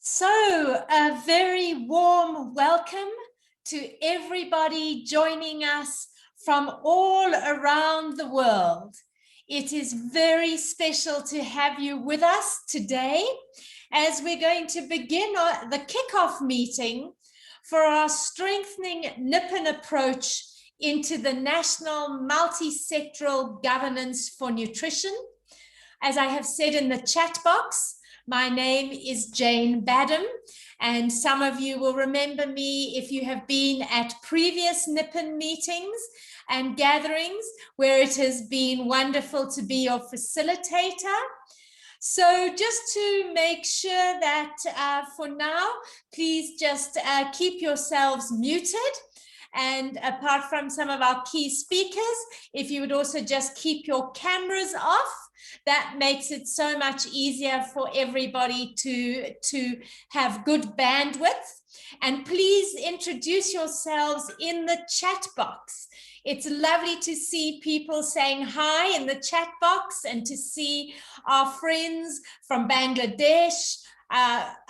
So, a very warm welcome to everybody joining us from all around the world. It is very special to have you with us today as we're going to begin the kickoff meeting for our Strengthening Nippon Approach into the National Multi-Sectoral Governance for Nutrition. As I have said in the chat box, my name is Jane Badham, and some of you will remember me if you have been at previous Nippon meetings and gatherings where it has been wonderful to be your facilitator. So just to make sure that for now, please just keep yourselves muted. And apart from some of our key speakers, if you would also just keep your cameras off, that makes it so much easier for everybody to have good bandwidth. And please introduce yourselves in the chat box. It's lovely to see people saying hi in the chat box and to see our friends from Bangladesh,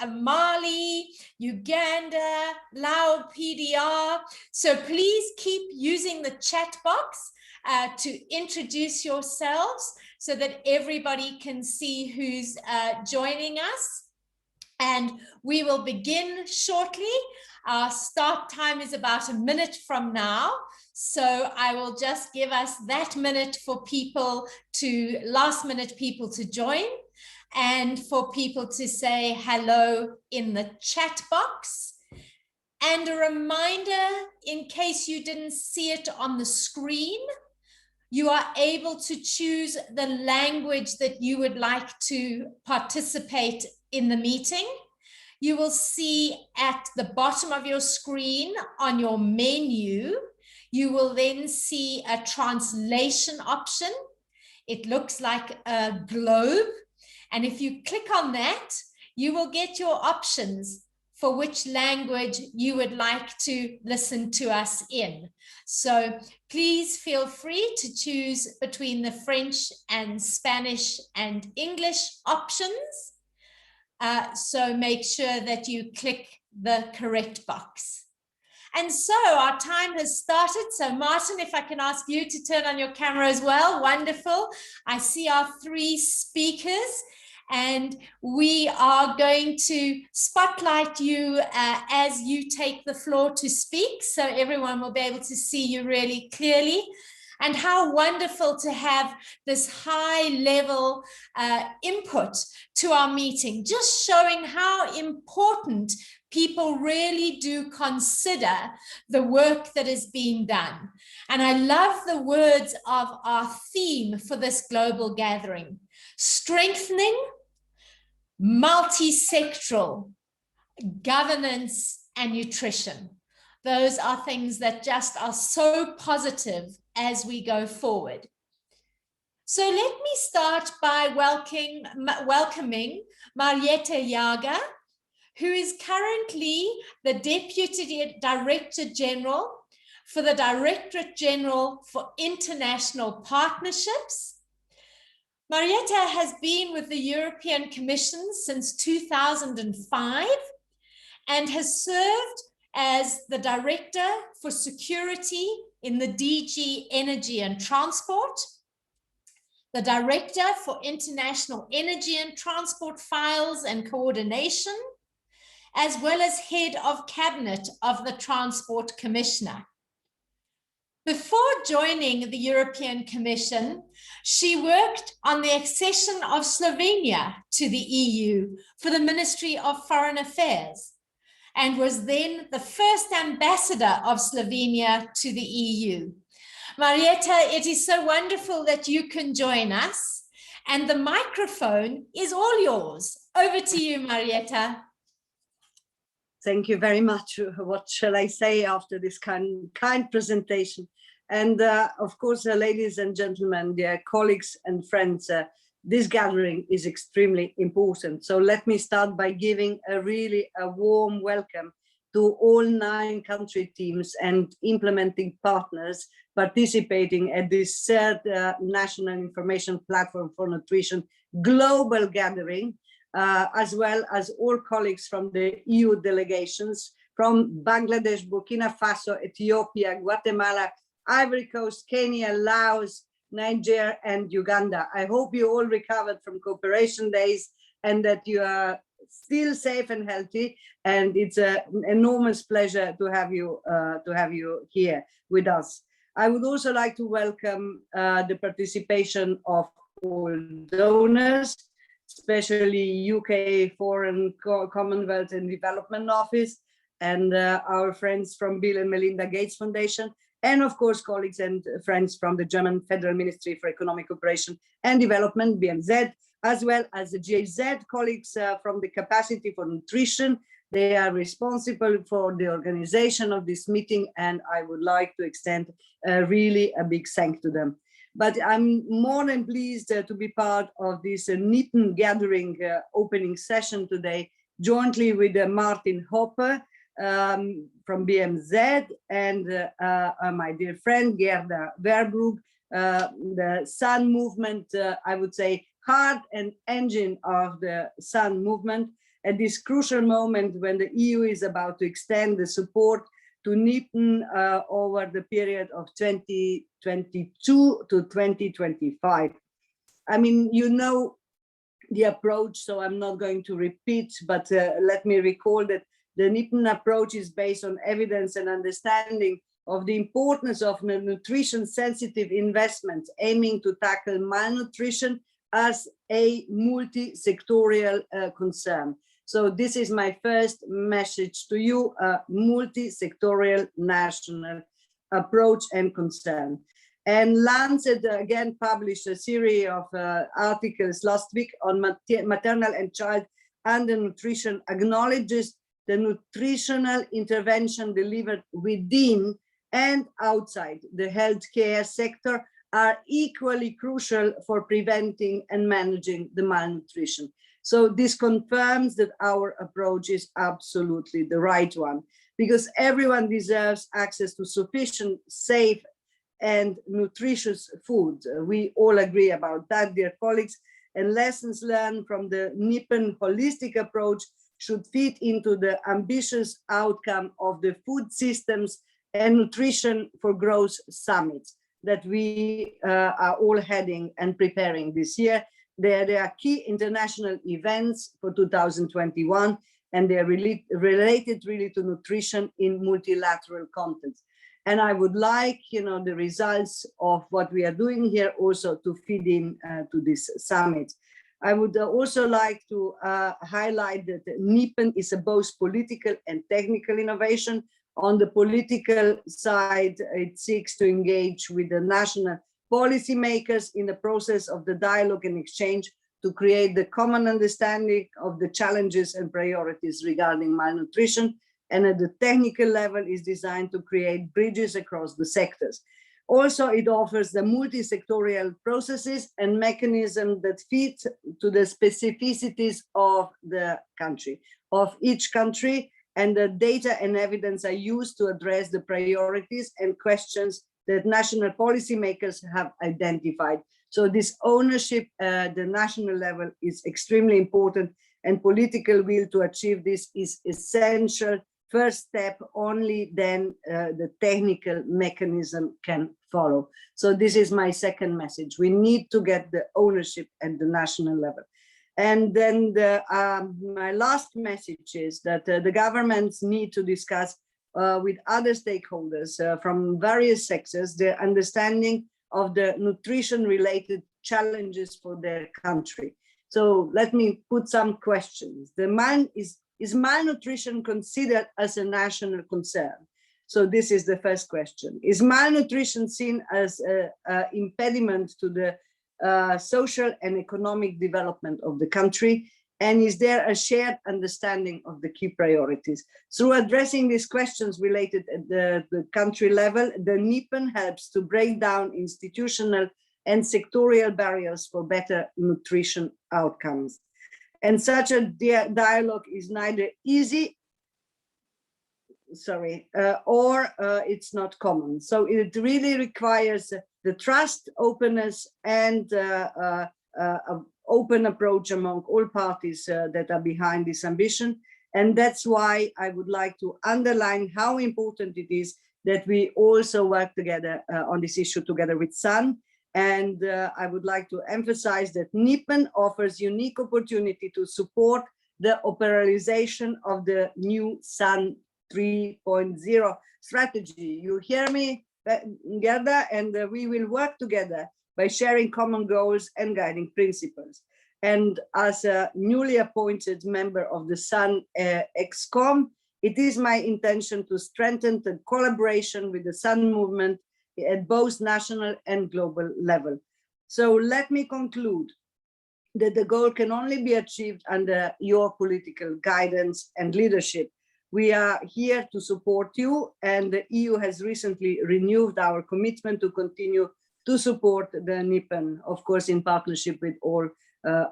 Mali, Uganda, Lao PDR. So please keep using the chat box to introduce yourselves so that everybody can see who's joining us. And we will begin shortly. Our start time is about a minute from now. So I will just give us that minute for people to, last minute people to join, and for people to say hello in the chat box. And a reminder, in case you didn't see it on the screen, you are able to choose the language that you would like to participate in the meeting. You will see at the bottom of your screen on your menu, you will then see a translation option. It looks like a globe. And if you click on that, you will get your options for which language you would like to listen to us in. So please feel free to choose between the French and Spanish and English options. So make sure that you click the correct box. And so our time has started. So Martin, if I can ask you to turn on your camera as well. Wonderful. I see our three speakers. And we are going to spotlight you as you take the floor to speak, so everyone will be able to see you really clearly. And how wonderful to have this high level input to our meeting, just showing how important people really do consider the work that is being done. And I love the words of our theme for this global gathering: strengthening multi-sectoral governance and nutrition. Those are things that just are so positive as we go forward. So let me start by welcoming Marietta Jager, who is currently the Deputy Director General for the Directorate General for International Partnerships. Marietta has been with the European Commission since 2005 and has served as the Director for Security in the DG Energy and Transport, the Director for International Energy and Transport Files and Coordination, as well as Head of Cabinet of the Transport Commissioner. Before joining the European Commission, she worked on the accession of Slovenia to the EU for the Ministry of Foreign Affairs and was then the first ambassador of Slovenia to the EU. Marietta, it is so wonderful that you can join us, and the microphone is all yours. Over to you, Marietta. Thank you very much. What shall I say after this kind presentation? And of course, ladies and gentlemen, dear colleagues and friends, this gathering is extremely important. So let me start by giving a warm welcome to all 9 country teams and implementing partners participating at this third National Information Platform for Nutrition global gathering as well as all colleagues from the EU delegations from Bangladesh, Burkina Faso, Ethiopia, Guatemala, Ivory Coast, Kenya, Laos, Niger, and Uganda. I hope you all recovered from Cooperation Days and that you are still safe and healthy. And it's an enormous pleasure to have you here with us. I would also like to welcome the participation of all donors, especially UK Foreign Commonwealth and Development Office, and our friends from Bill and Melinda Gates Foundation, and of course, colleagues and friends from the German Federal Ministry for Economic Cooperation and Development, BMZ, as well as the GIZ colleagues from the Capacity for Nutrition. They are responsible for the organization of this meeting, and I would like to extend really a big thanks to them. But I'm more than pleased to be part of this NIPN gathering opening session today, jointly with Martin Hopper from BMZ and my dear friend Gerda Verbrugge, the Sun Movement, I would say, heart and engine of the Sun Movement at this crucial moment when the EU is about to extend the support to NIPN over the period of 2022 to 2025. I mean, you know the approach, so I'm not going to repeat, but let me recall that the NIPN approach is based on evidence and understanding of the importance of nutrition-sensitive investments aiming to tackle malnutrition as a multi-sectorial concern. So this is my first message to you, a multi-sectorial national approach and concern. And Lancet again published a series of articles last week on maternal and child undernutrition, acknowledges the nutritional intervention delivered within and outside the healthcare sector are equally crucial for preventing and managing the malnutrition. So this confirms that our approach is absolutely the right one, because everyone deserves access to sufficient, safe, and nutritious food. We all agree about that, dear colleagues, and lessons learned from the NIPN holistic approach should fit into the ambitious outcome of the Food Systems and Nutrition for Growth Summit that we are all heading and preparing this year. There are key international events for 2021, and they are related really to nutrition in multilateral context. And I would like, the results of what we are doing here also to feed in to this summit. I would also like to highlight that NIPN is a both political and technical innovation. On the political side, it seeks to engage with the national policymakers in the process of the dialogue and exchange to create the common understanding of the challenges and priorities regarding malnutrition, and at the technical level is designed to create bridges across the sectors. Also, it offers the multi-sectorial processes and mechanisms that fit to the specificities of the country, of each country, and the data and evidence are used to address the priorities and questions that national policymakers have identified. So this ownership at the national level is extremely important, and political will to achieve this is essential. First step, only then the technical mechanism can follow. So this is my second message. We need to get the ownership at the national level. And then my last message is that the governments need to discuss with other stakeholders from various sectors the understanding of the nutrition-related challenges for their country. So let me put some questions. Is malnutrition considered as a national concern? So this is the first question. Is malnutrition seen as an impediment to the social and economic development of the country? And is there a shared understanding of the key priorities? Through addressing these questions related at the country level, the NIPN helps to break down institutional and sectorial barriers for better nutrition outcomes. And such a dialogue is neither easy, or it's not common. So it really requires the trust, openness, and open approach among all parties that are behind this ambition. And that's why I would like to underline how important it is that we also work together on this issue together with SUN. And I would like to emphasize that Nippon offers unique opportunity to support the operationalization of the new SUN 3.0 strategy. You hear me, Gerda? And we will work together by sharing common goals and guiding principles. And as a newly appointed member of the SUN ExCom, it is my intention to strengthen the collaboration with the SUN movement at both national and global level. So let me conclude that the goal can only be achieved under your political guidance and leadership. We are here to support you, and the EU has recently renewed our commitment to continue to support the Nippon, of course, in partnership with all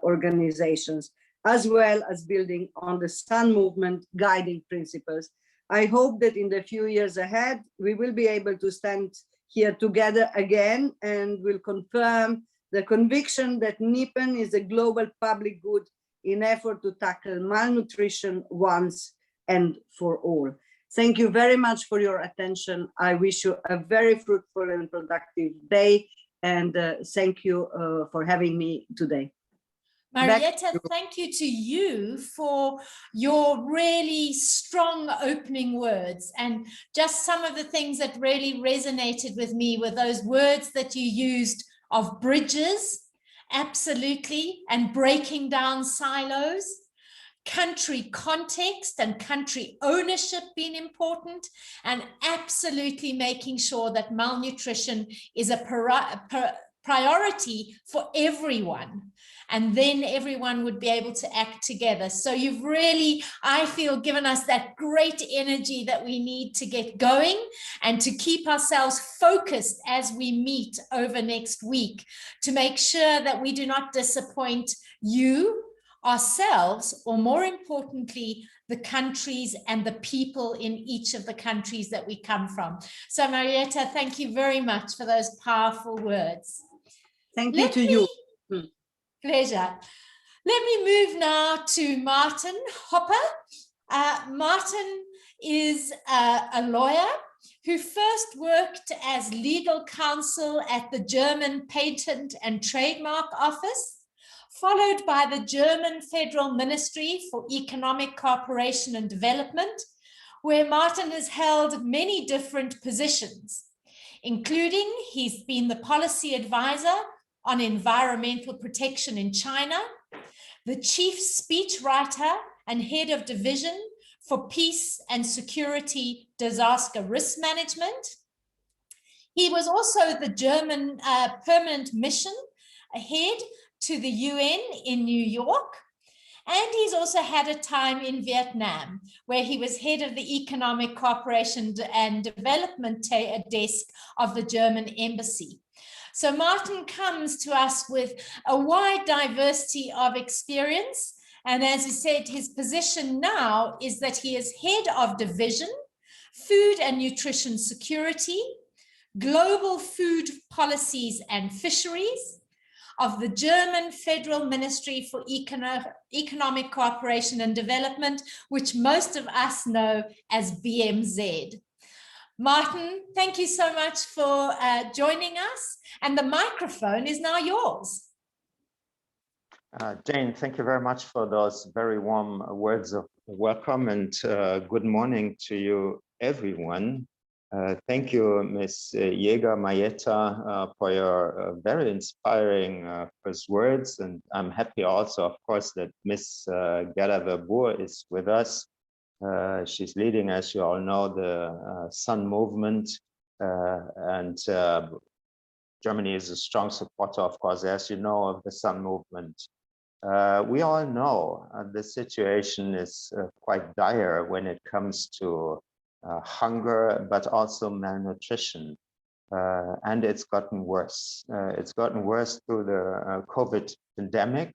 organizations, as well as building on the SUN movement guiding principles. I hope that in the few years ahead, we will be able to stand here together again and will confirm the conviction that Nippon is a global public good in effort to tackle malnutrition once and for all. Thank you very much for your attention. I wish you a very fruitful and productive day, and thank you for having me today. Marietta, thank you to you for your really strong opening words, and just some of the things that really resonated with me were those words that you used of bridges, absolutely, and breaking down silos, country context and country ownership being important, and absolutely making sure that malnutrition is a priority for everyone. And then everyone would be able to act together. So you've really, I feel, given us that great energy that we need to get going and to keep ourselves focused as we meet over next week to make sure that we do not disappoint you, ourselves, or more importantly, the countries and the people in each of the countries that we come from. So Marietta, thank you very much for those powerful words. Thank you to you. Pleasure. Let me move now to Martin Hopper. Martin is a lawyer who first worked as legal counsel at the German Patent and Trademark Office, followed by the German Federal Ministry for Economic Cooperation and Development, where Martin has held many different positions, including he's been the policy advisor on environmental protection in China, the chief speechwriter and head of division for peace and security disaster risk management. He was also the German permanent mission head to the UN in New York. And he's also had a time in Vietnam, where he was head of the Economic Cooperation and Development desk of the German embassy. So Martin comes to us with a wide diversity of experience. And as he said, his position now is that he is head of division, food and nutrition security, global food policies and fisheries of the German Federal Ministry for Economic Cooperation and Development, which most of us know as BMZ. Martin, thank you so much for joining us, and the microphone is now yours. Jane, thank you very much for those very warm words of welcome, and good morning to you, everyone. Thank you, Ms. Jäger, Marietta, for your very inspiring first words, and I'm happy also, of course, that Ms. Gerda Verboer is with us. She's leading, as you all know, the SUN movement, and Germany is a strong supporter, of course, as you know, of the SUN movement. We all know the situation is quite dire when it comes to hunger, but also malnutrition. And it's gotten worse. It's gotten worse through the COVID pandemic.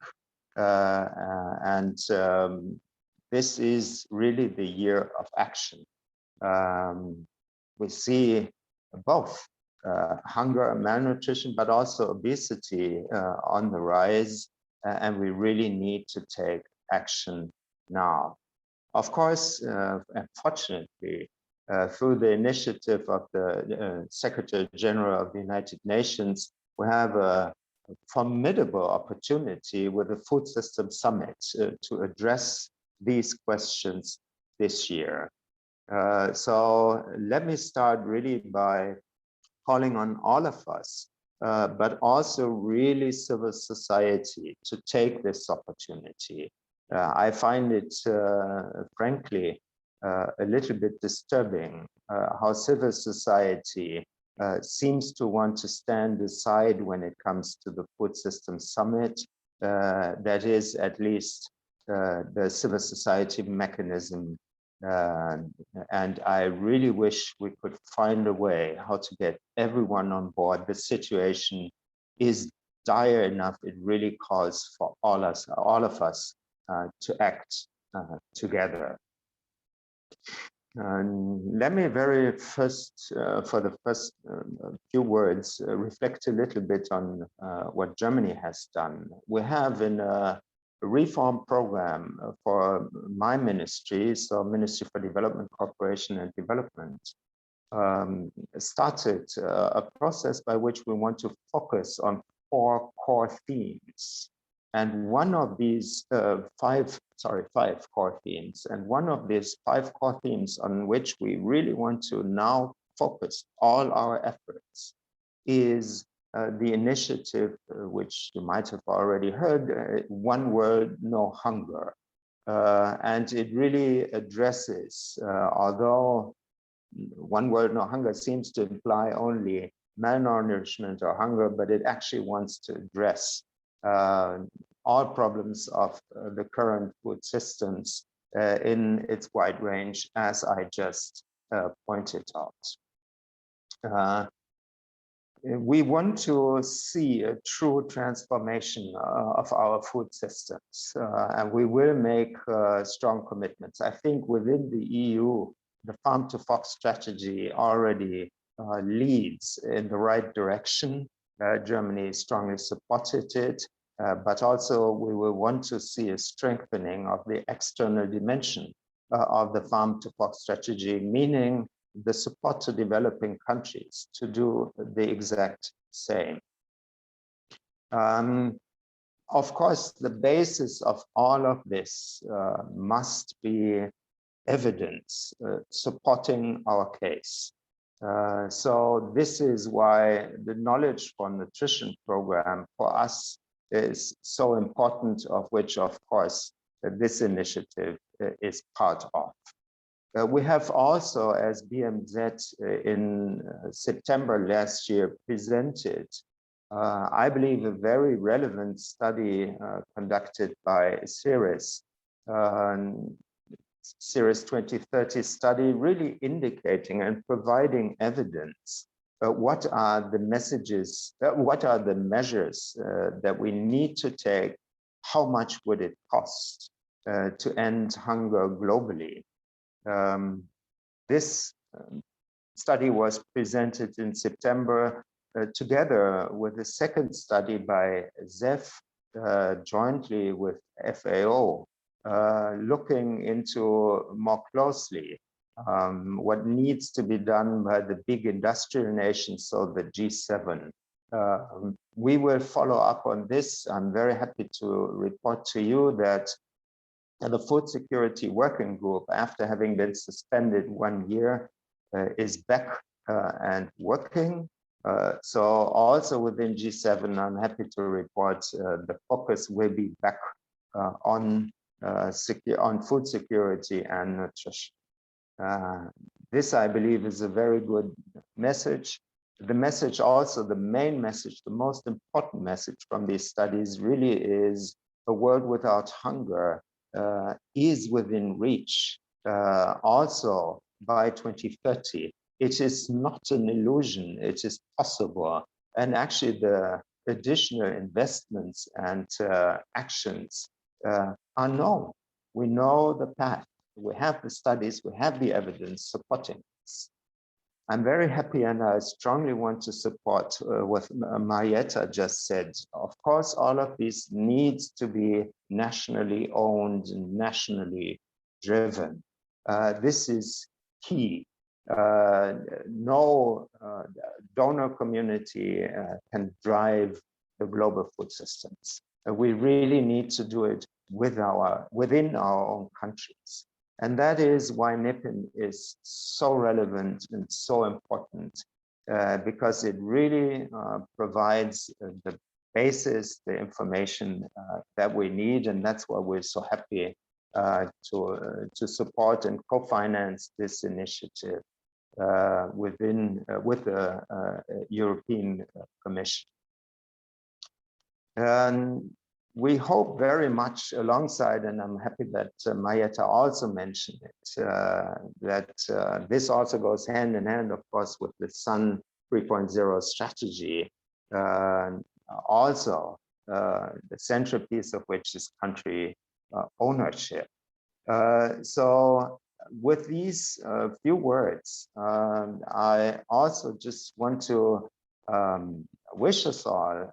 This is really the year of action. We see both hunger and malnutrition, but also obesity on the rise. and we really need to take action now. Of course, unfortunately, through the initiative of the Secretary General of the United Nations, we have a formidable opportunity with the Food System Summit to address these questions this year. So let me start really by calling on all of us, but also really civil society to take this opportunity. I find it, frankly, a little bit disturbing how civil society seems to want to stand aside when it comes to the Food System Summit. That is at least the civil society mechanism. And I really wish we could find a way how to get everyone on board. The situation is dire enough. It really calls for all of us to act together. Let me very first, for the first few words, reflect a little bit on what Germany has done. We have in a reform program for my ministry, so Ministry for Development, Cooperation and Development, started a process by which we want to focus on 4 core themes. And one of these five core themes, and one of these 5 core themes on which we really want to now focus all our efforts is the initiative, which you might have already heard, One World, No Hunger. And it really addresses, although One World, No Hunger seems to imply only malnourishment or hunger, but it actually wants to address all problems of the current food systems in its wide range, as I just pointed out. We want to see a true transformation of our food systems, and we will make strong commitments. I think within the EU, the Farm to Fork strategy already leads in the right direction. Germany strongly supported it, but also we will want to see a strengthening of the external dimension of the Farm to Fork strategy, meaning the support to developing countries to do the exact same. Of course, the basis of all of this must be evidence supporting our case. So this is why the Knowledge for Nutrition program for us is so important, of which, of course, this initiative is part of. We have also, as BMZ in September last year, presented, I believe, a very relevant study conducted by CIRIS, CIRIS 2030 study, really indicating and providing evidence. What are the messages, what are the measures that we need to take? How much would it cost to end hunger globally? This study was presented in September together with a second study by ZEF jointly with FAO, looking into more closely what needs to be done by the big industrial nations, so the G7. We will follow up on this. I'm very happy to report to you that the Food Security Working Group, after having been suspended 1 year, is back and working. So also within G7, I'm happy to report the focus will be back on food security and nutrition. This, I believe, is a very good message. The message also, the main message, the most important message from these studies really is a world without hunger is within reach also by 2030. It is not an illusion, it is possible. And actually the additional investments and actions are known. We know the path, we have the studies, we have the evidence supporting this. I'm very happy, and I strongly want to support what Marietta just said. Of course, all of these needs to be nationally owned and nationally driven. This is key. No donor community can drive the global food systems. We really need to do it within our own countries. And that is why NIPIN is so relevant and so important, because it really provides the basis, the information that we need. And that's why we're so happy to support and co-finance this initiative with the European Commission. We hope very much alongside, and I'm happy that Marietta also mentioned it, that this also goes hand in hand, of course, with the Sun 3.0 strategy. Also, the centerpiece of which is country ownership. So with these few words, I also just want to wish us all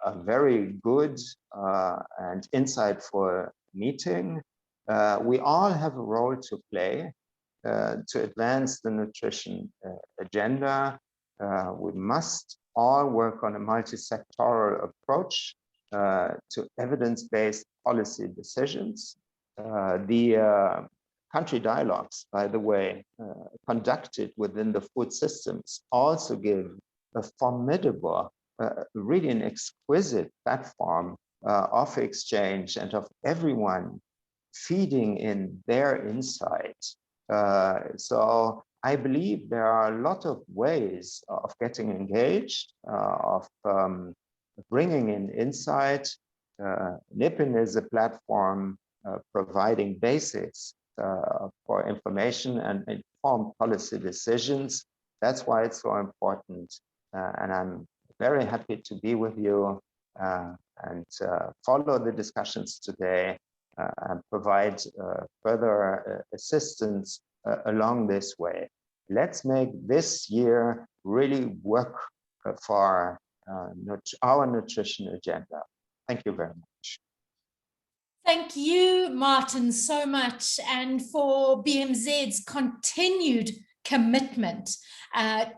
a very good and insightful meeting. We all have a role to play to advance the nutrition agenda. We must all work on a multi-sectoral approach to evidence-based policy decisions. The country dialogues, by the way, conducted within the food systems also give a formidable, really an exquisite platform of exchange and of everyone feeding in their insight. So I believe there are a lot of ways of getting engaged, of bringing in insight. NIPIN is a platform providing basics for information and informed policy decisions. That's why it's so important. And I'm very happy to be with you and follow the discussions today and provide further assistance along this way. Let's make this year really work for our nutrition agenda. Thank you very much. Thank you, Martin, so much, and for BMZ's continued commitment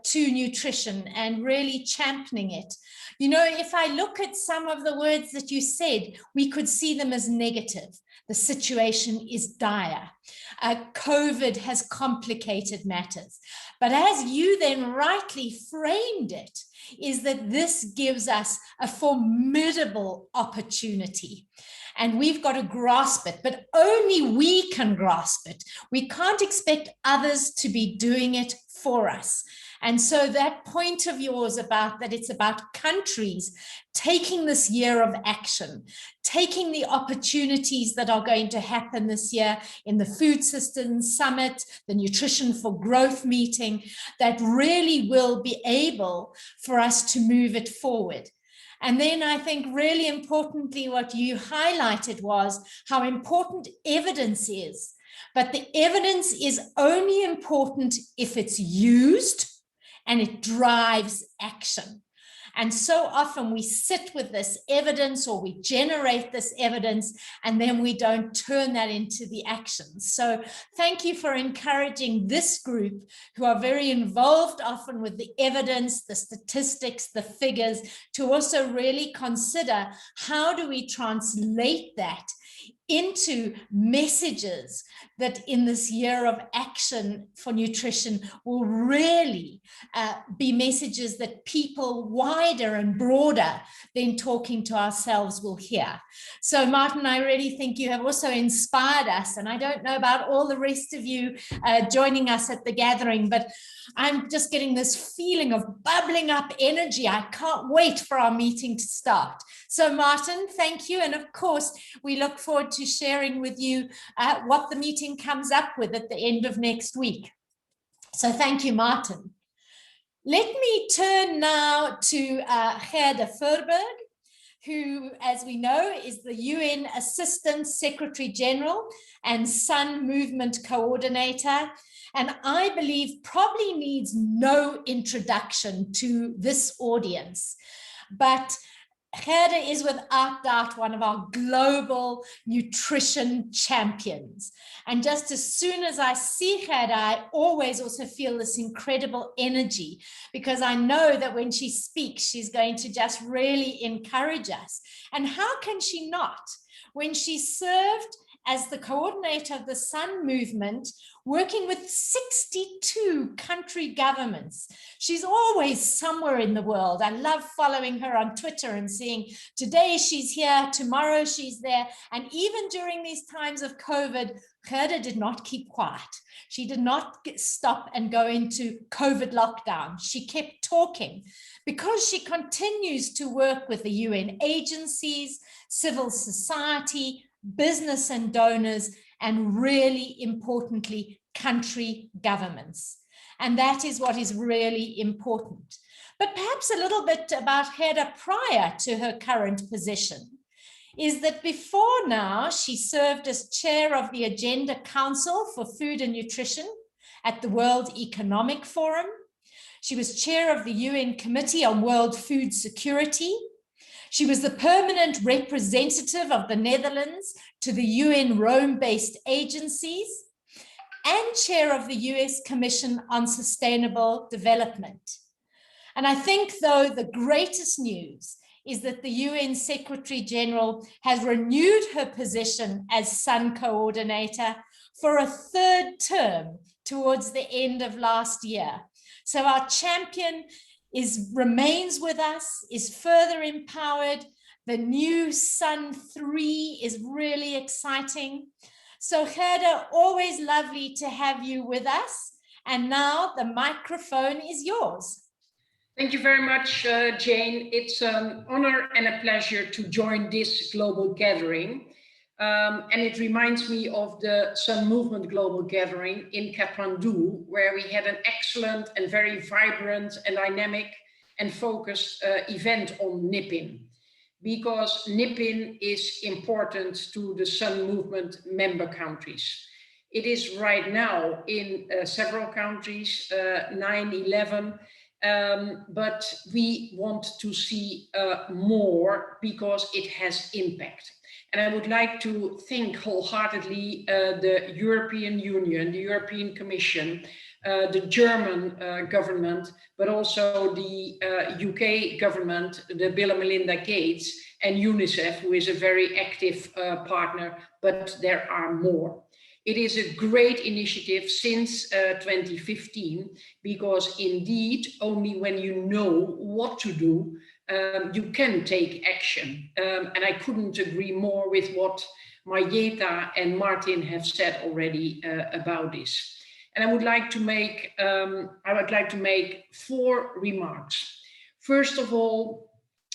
to nutrition and really championing it. You know, if I look at some of the words that you said, we could see them as negative. The situation is dire. COVID has complicated matters. But as you then rightly framed it, is that this gives us a formidable opportunity. And we've got to grasp it, but only we can grasp it. We can't expect others to be doing it for us. And so that point of yours about that it's about countries taking this year of action, taking the opportunities that are going to happen this year in the Food Systems Summit, the Nutrition for Growth meeting, that really will be able for us to move it forward. And then I think really importantly, what you highlighted was how important evidence is. But the evidence is only important if it's used and it drives action. And so often we sit with this evidence or we generate this evidence and then we don't turn that into the actions. So thank you for encouraging this group who are very involved often with the evidence, the statistics, the figures, to also really consider how do we translate that into messages that in this year of action for nutrition will really be messages that people wider and broader than talking to ourselves will hear. So Martin, I really think you have also inspired us, and I don't know about all the rest of you joining us at the gathering, but I'm just getting this feeling of bubbling up energy. I can't wait for our meeting to start. So Martin, thank you. And of course, we look forward to sharing with you what the meeting comes up with at the end of next week. So thank you, Martin. Let me turn now to Gerda Furberg, who, as we know, is the UN Assistant Secretary General and Sun Movement Coordinator. and I believe probably needs no introduction to this audience. But Gerda is without doubt one of our global nutrition champions. And just as soon as I see Gerda, I always also feel this incredible energy, because I know that when she speaks, she's going to just really encourage us. And how can she not? When she served as the coordinator of the Sun Movement, working with 62 country governments. She's always somewhere in the world. I love following her on Twitter and seeing today she's here, tomorrow she's there. And even during these times of COVID, Gerda did not keep quiet. She did not stop and go into COVID lockdown. She kept talking because she continues to work with the UN agencies, civil society, business and donors, and really importantly, country governments. And that is what is really important. But perhaps a little bit about Gerda prior to her current position is that before now, she served as chair of the Agenda Council for Food and Nutrition at the World Economic Forum. She was chair of the UN Committee on World Food Security. She was the permanent representative of the Netherlands to the UN Rome-based agencies and chair of the US Commission on Sustainable Development. And I think, though, the greatest news is that the UN Secretary General has renewed her position as Sun Coordinator for a third term towards the end of last year. So our champion remains with us, is further empowered. The new Sun 3 is really exciting. So Gerda, always lovely to have you with us. And now the microphone is yours. Thank you very much, Jane. It's an honor and a pleasure to join this global gathering. And it reminds me of the Sun Movement Global Gathering in Kathmandu, where we had an excellent and very vibrant and dynamic and focused event on NIPIN, because NIPIN is important to the Sun Movement member countries. It is right now in several countries, 9, 11, but we want to see more because it has impact. And I would like to thank wholeheartedly the European Union, the European Commission, the German government, but also the UK government, the Bill and Melinda Gates, and UNICEF, who is a very active partner, but there are more. It is a great initiative since 2015, because indeed, only when you know what to do, you can take action. And I couldn't agree more with what Marietta and Martin have said already about this. And I would like to make 4 remarks. First of all,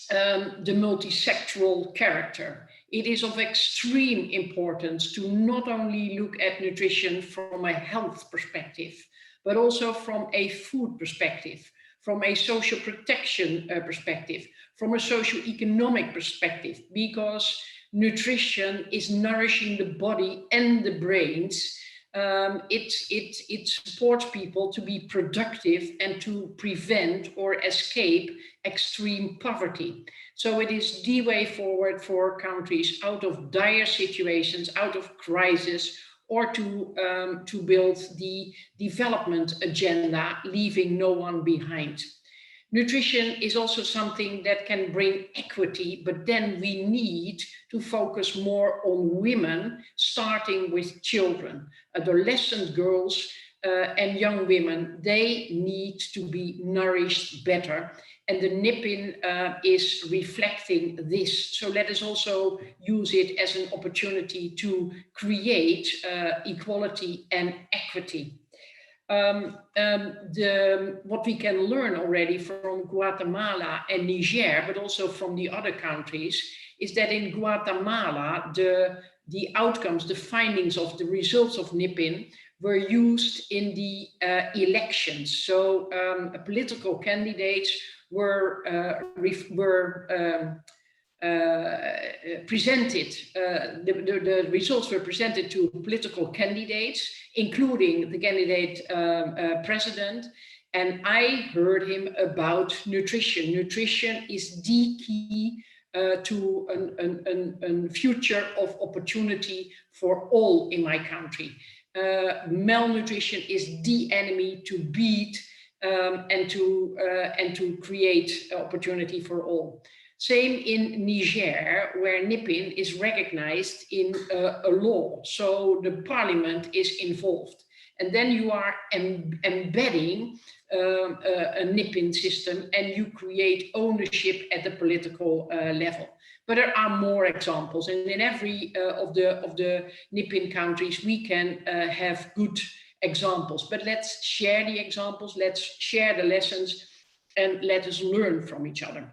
the multisectoral character. It is of extreme importance to not only look at nutrition from a health perspective, but also from a food perspective, from a social protection perspective, from a socio-economic perspective, because nutrition is nourishing the body and the brains. It supports people to be productive and to prevent or escape extreme poverty. So it is the way forward for countries out of dire situations, out of crisis, or to build the development agenda, leaving no one behind. Nutrition is also something that can bring equity, but then we need to focus more on women, starting with children, adolescent girls and young women. They need to be nourished better. And the NIPIN is reflecting this. So let us also use it as an opportunity to create equality and equity. What we can learn already from Guatemala and Niger, but also from the other countries, is that in Guatemala, the outcomes, the findings of the results of NIPIN were used in the elections. So political candidates were presented, the results were presented to political candidates, including the candidate president. And I heard him about nutrition. Nutrition is the key to a future of opportunity for all in my country. Malnutrition is the enemy to beat and to create opportunity for all. Same in Niger, where NIPIN is recognized in a law, so the parliament is involved. And then you are embedding a NIPIN system, and you create ownership at the political level. But there are more examples, and in every of the NIPIN countries, we can have good examples. But let's share the examples, let's share the lessons, and let us learn from each other.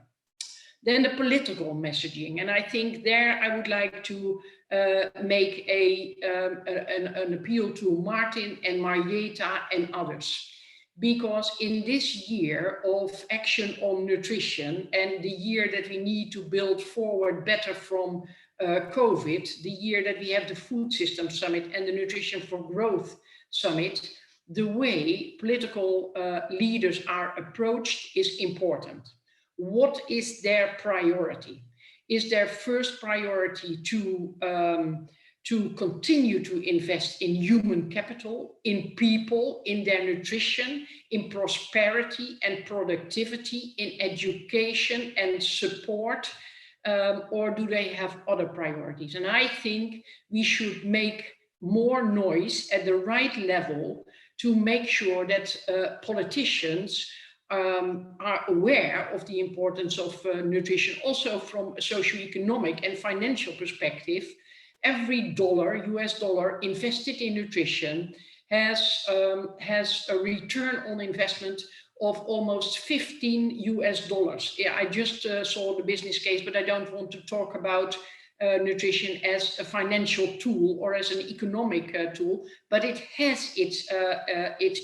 Then the political messaging, and I think there I would like to make an appeal to Martin and Marietta and others. Because in this year of action on nutrition, and the year that we need to build forward better from COVID, the year that we have the Food System Summit and the Nutrition for Growth Summit, the way political leaders are approached is important. What is their priority? Is their first priority to continue to invest in human capital, in people, in their nutrition, in prosperity and productivity, in education and support, or do they have other priorities? And I think we should make more noise at the right level to make sure that politicians are aware of the importance of nutrition, also from a socioeconomic and financial perspective. Every US dollar invested in nutrition has a return on investment of almost $15 US. Yeah, I just saw the business case, but I don't want to talk about nutrition as a financial tool or as an economic tool, but it has its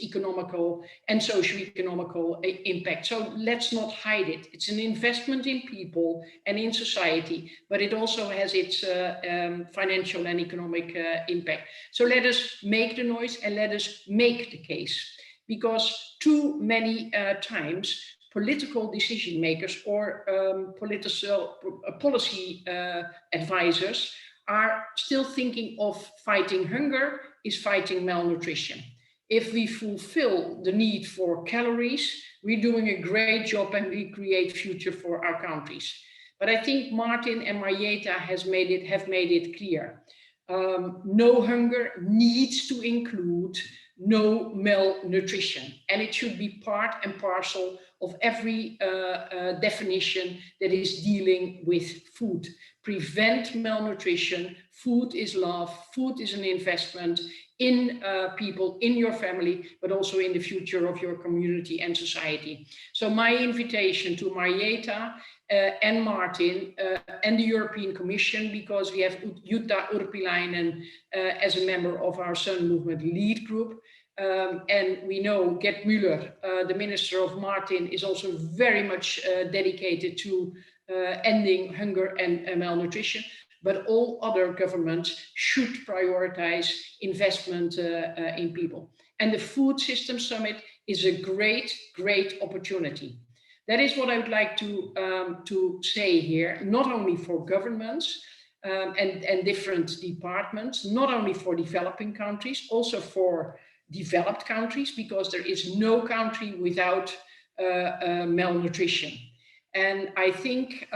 economical and socio-economical impact. So let's not hide it. It's an investment in people and in society, but it also has its financial and economic impact. So let us make the noise and let us make the case, because too many times political decision makers or policy advisors are still thinking of fighting hunger is fighting malnutrition. If we fulfill the need for calories, we're doing a great job and we create future for our countries. But I think Martin and Marietta have made it clear. No hunger needs to include no malnutrition, and it should be part and parcel of every definition that is dealing with food. Prevent malnutrition. Food is love. Food is an investment in people, in your family, but also in the future of your community and society. So my invitation to Marietta and Martin and the European Commission, because we have Jutta Urpilainen as a member of our Sun Movement lead group. And we know Gerd Müller, the Minister of Martin, is also very much dedicated to ending hunger and malnutrition. But all other governments should prioritize investment in people. And the Food System Summit is a great, great opportunity. That is what I would like to say here, not only for governments and different departments, not only for developing countries, also for developed countries, because there is no country without malnutrition. And I think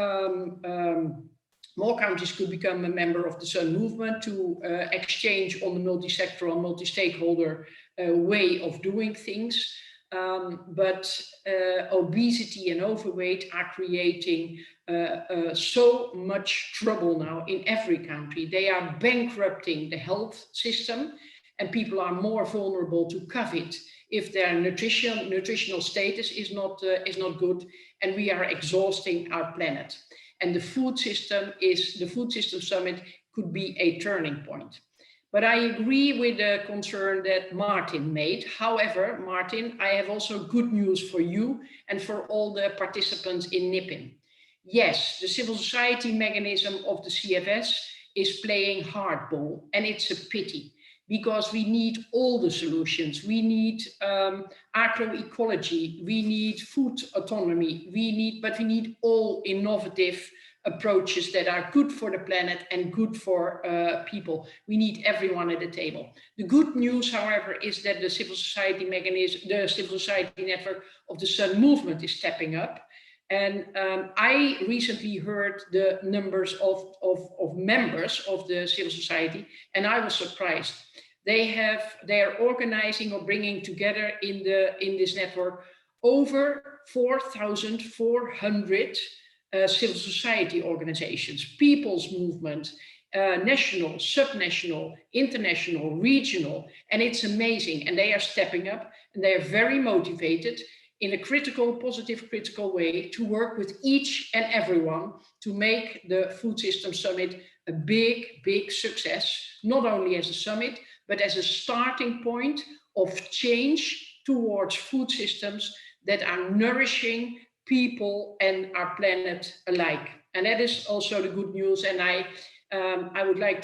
more countries could become a member of the Sun Movement to exchange on the multi-sectoral, multi-stakeholder way of doing things. But obesity and overweight are creating so much trouble now in every country. They are bankrupting the health system, and people are more vulnerable to COVID if their nutritional status is not good, and we are exhausting our planet. And the Food System Summit could be a turning point. But I agree with the concern that Martin made. However, Martin, I have also good news for you and for all the participants in NIPIN. yes, the civil society mechanism of the CFS is playing hardball, and it's a pity because we need all the solutions. We need agroecology, we need food autonomy, but we need all innovative approaches that are good for the planet and good for people. We need everyone at the table. The good news, however, is that the civil society mechanism, the civil society network of the Sun Movement is stepping up. And I recently heard the numbers of members of the civil society, and I was surprised. They are organizing or bringing together in this network over 4,400 civil society organizations, people's movement, national, subnational, international, regional, and it's amazing. And they are stepping up, and they are very motivated in a positive critical way to work with each and everyone to make the Food System Summit a big, big success, not only as a summit, but as a starting point of change towards food systems that are nourishing people and our planet alike. And that is also the good news. And I would like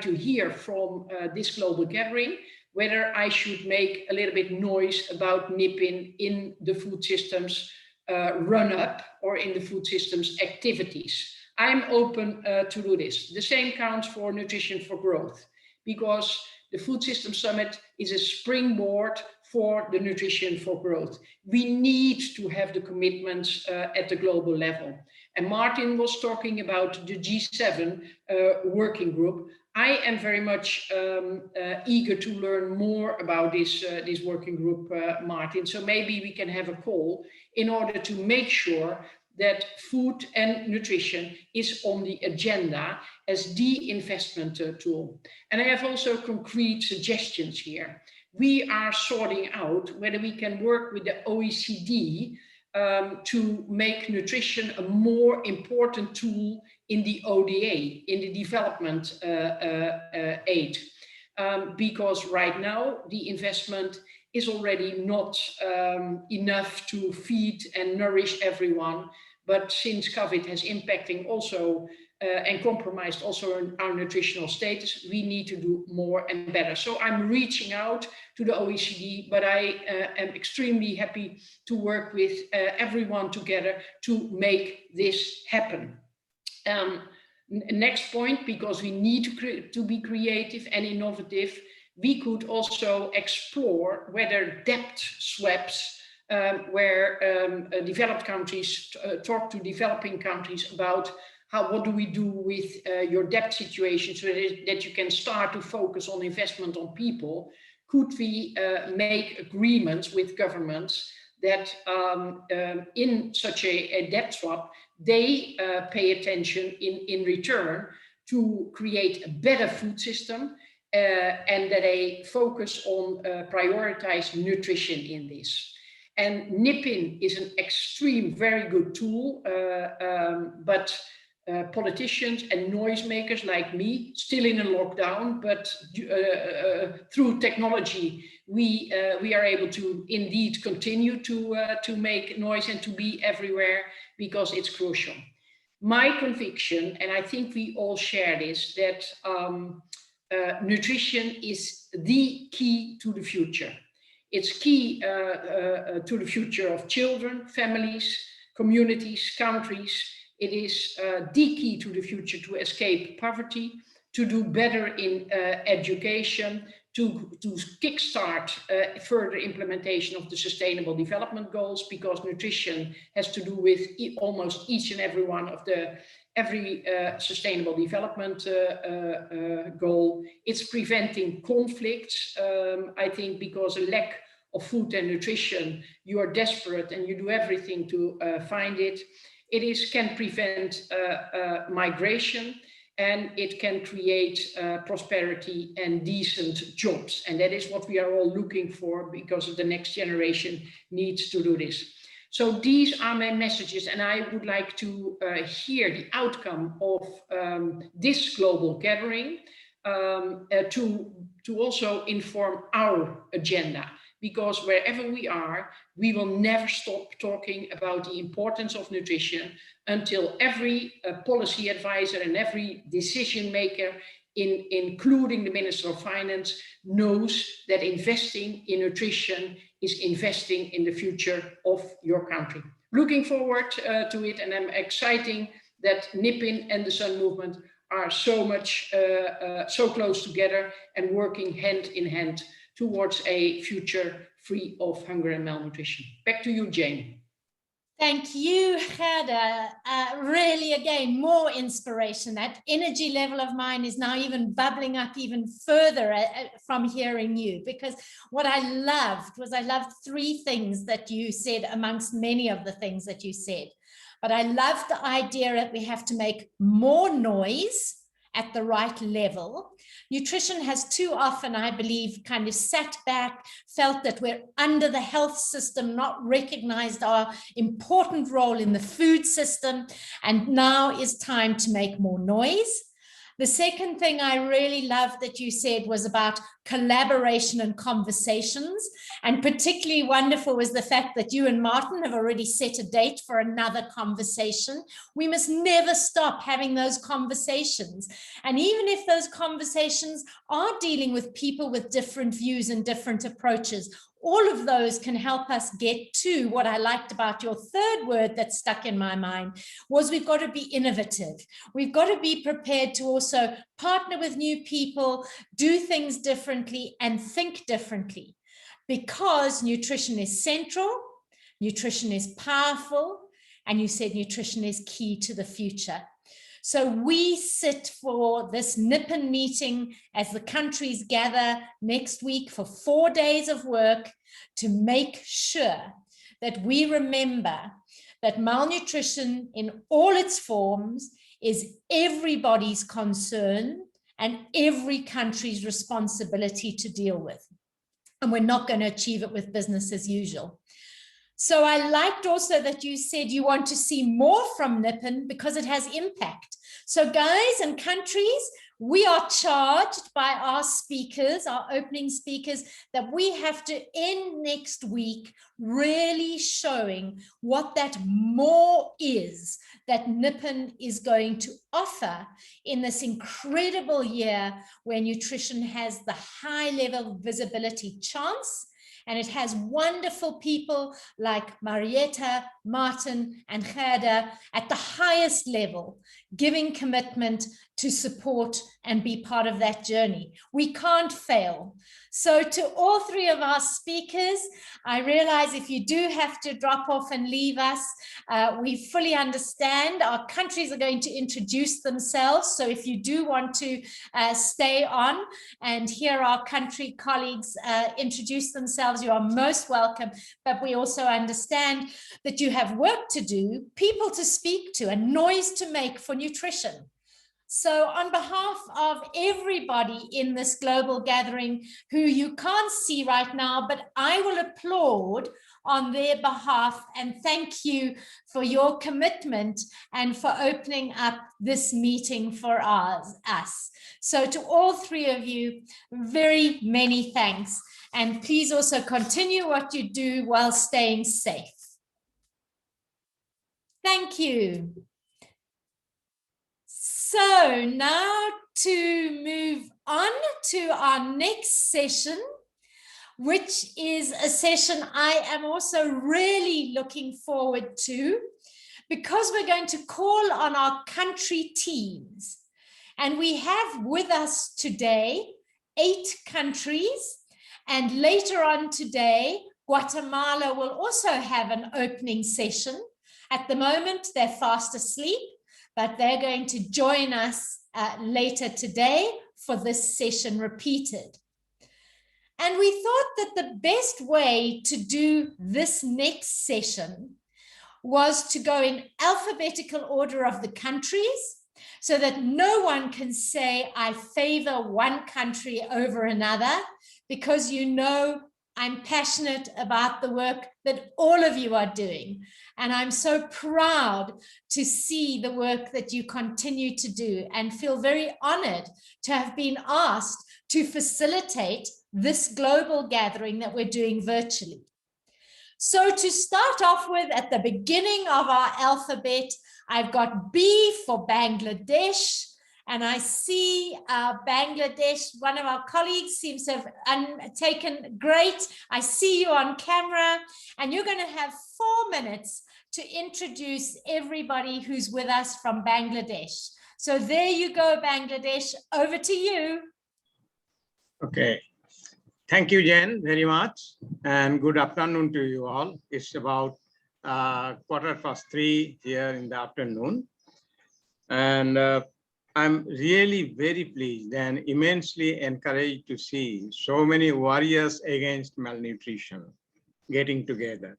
to hear from this global gathering whether I should make a little bit noise about NIPIN in the food systems run-up or in the food systems activities. I'm open to do this. The same counts for Nutrition for Growth, because the Food System Summit is a springboard for the Nutrition for Growth. We need to have the commitments at the global level. And Martin was talking about the G7 working group. I am very much eager to learn more about this working group, Martin. So maybe we can have a call in order to make sure that food and nutrition is on the agenda as the investment tool. And I have also concrete suggestions here. We are sorting out whether we can work with the OECD to make nutrition a more important tool in the ODA, in the development aid. Because right now the investment is already not enough to feed and nourish everyone. But since COVID has impacting also and compromised also our nutritional status, we need to do more and better. So I'm reaching out to the OECD, but I am extremely happy to work with everyone together to make this happen. Next point, because we need to be creative and innovative, we could also explore whether debt swaps, where developed countries talk to developing countries about what do we do with your debt situation so that you can start to focus on investment on people. Could we make agreements with governments that in such a debt swap, they pay attention in return to create a better food system and that they focus on prioritize nutrition in this. And NIPIN is an very good tool, but politicians and noisemakers like me, still in a lockdown, but through technology, we are able to indeed continue to make noise and to be everywhere because it's crucial. My conviction, and I think we all share this, that nutrition is the key to the future. It's key to the future of children, families, communities, countries. It is the key to the future to escape poverty, to do better in education, to kickstart further implementation of the Sustainable Development Goals, because nutrition has to do with almost each and every one of every Sustainable Development goal. It's preventing conflicts, I think, because a lack of food and nutrition, you are desperate and you do everything to find it. It can prevent migration, and it can create prosperity and decent jobs. And that is what we are all looking for, because the next generation needs to do this. So these are my messages, and I would like to hear the outcome of this global gathering to also inform our agenda. because wherever we are, we will never stop talking about the importance of nutrition until every policy advisor and every decision maker, including the Minister of Finance, knows that investing in nutrition is investing in the future of your country. Looking forward to it, and I'm excited that NIPIN and the Sun Movement are so close together and working hand in hand towards a future free of hunger and malnutrition. Back to you, Jane. Thank you, Gerda. Really, again, more inspiration. That energy level of mine is now even bubbling up even further from hearing you, because what I loved was I loved three things that you said amongst many of the things that you said. But I loved the idea that we have to make more noise at the right level. Nutrition has too often, I believe, kind of sat back, felt that we're under the health system, not recognized our important role in the food system, and now is time to make more noise. The second thing I really loved that you said was about collaboration and conversations, and particularly wonderful was the fact that you and Martin have already set a date for another conversation. We must never stop having those conversations, and even if those conversations are dealing with people with different views and different approaches, all of those can help us get to what I liked about your third word that stuck in my mind was we've got to be innovative. We've got to be prepared to also partner with new people, do things differently and think differently, because nutrition is central, nutrition is powerful, and you said nutrition is key to the future. So we sit for this NIPIN meeting as the countries gather next week for 4 days of work to make sure that we remember that malnutrition in all its forms is everybody's concern and every country's responsibility to deal with. And we're not going to achieve it with business as usual. So I liked also that you said you want to see more from NIPIN because it has impact. So guys and countries, we are charged by our speakers, our opening speakers, that we have to end next week really showing what that more is that NIPIN is going to offer in this incredible year where nutrition has the high level visibility chance. And it has wonderful people like Marietta, Martin, and Gerda at the highest level, giving commitment to support and be part of that journey. We can't fail. So to all three of our speakers, I realize if you do have to drop off and leave us, we fully understand. Our countries are going to introduce themselves. So if you do want to stay on and hear our country colleagues introduce themselves, you are most welcome. But we also understand that you have work to do, people to speak to, and noise to make for nutrition. So on behalf of everybody in this global gathering who you can't see right now, but I will applaud on their behalf and thank you for your commitment and for opening up this meeting for us. So to all three of you, very many thanks. And please also continue what you do while staying safe. Thank you. So now to move on to our next session, which is a session I am also really looking forward to, because we're going to call on our country teams. And we have with us today 8 countries, and later on today, Guatemala will also have an opening session. At the moment, they're fast asleep, but they're going to join us later today for this session repeated. And we thought that the best way to do this next session was to go in alphabetical order of the countries so that no one can say I favor one country over another, because you know I'm passionate about the work that all of you are doing. And I'm so proud to see the work that you continue to do and feel very honored to have been asked to facilitate this global gathering that we're doing virtually. So to start off with, at the beginning of our alphabet, I've got B for Bangladesh. And I see Bangladesh, one of our colleagues seems to have taken great. I see you on camera, and you're going to have 4 minutes to introduce everybody who's with us from Bangladesh. So there you go, Bangladesh, over to you. Okay. Thank you, Jen, very much. And good afternoon to you all. It's about 3:15 here in the afternoon. And I'm really very pleased and immensely encouraged to see so many warriors against malnutrition getting together.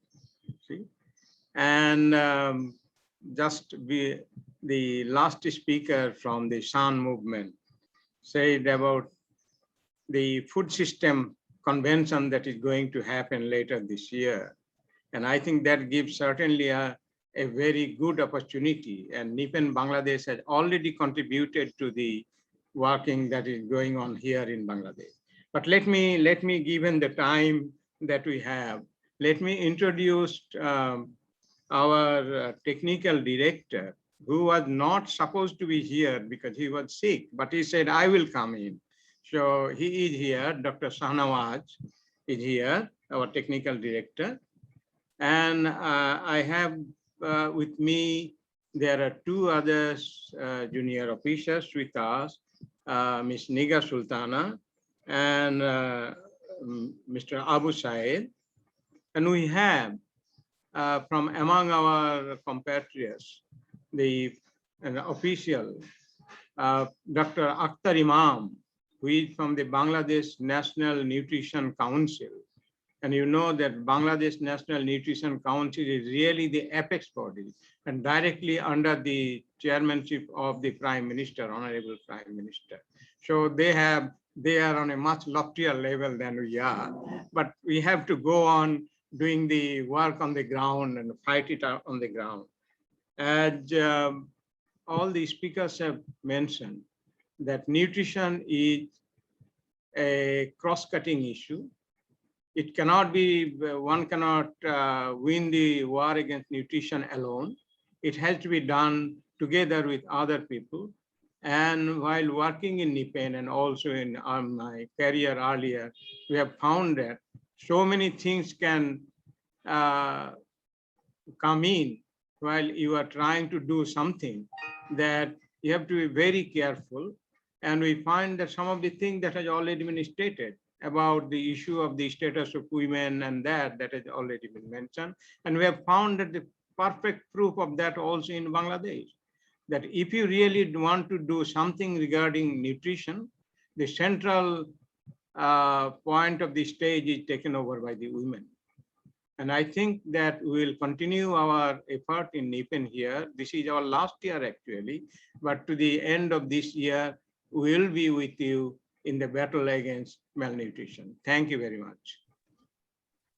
See? And the last speaker from the Sun movement said about the food system convention that is going to happen later this year. And I think that gives certainly a very good opportunity. And Nippen Bangladesh has already contributed to the working that is going on here in Bangladesh. But let me, given the time that we have, let me introduce our technical director, who was not supposed to be here because he was sick, but he said, I will come in. So he is here, Dr. Shahnawaz is here, our technical director. And I have with me, there are 2 others junior officers with us, Ms. Nigar Sultana and Mr. Abu Said. And we have from among our compatriots, an official, Dr. Akhtar Imam, who is from the Bangladesh National Nutrition Council. And you know that Bangladesh National Nutrition Council is really the apex body and directly under the chairmanship of the Prime Minister, Honorable Prime Minister. So they are on a much loftier level than we are, but we have to go on doing the work on the ground and fight it out on the ground. As all the speakers have mentioned, that nutrition is a cross-cutting issue. It cannot be, one cannot win the war against nutrition alone. It has to be done together with other people. And while working in Nippen and also in my career earlier, we have found that so many things can come in while you are trying to do something, that you have to be very careful. And we find that some of the things that has already been stated about the issue of the status of women and that has already been mentioned. And we have found that the perfect proof of that also in Bangladesh, that if you really want to do something regarding nutrition, the central point of the stage is taken over by the women. And I think that we will continue our effort in Nippen here. This is our last year actually, but to the end of this year, we will be with you in the battle against malnutrition. Thank you very much.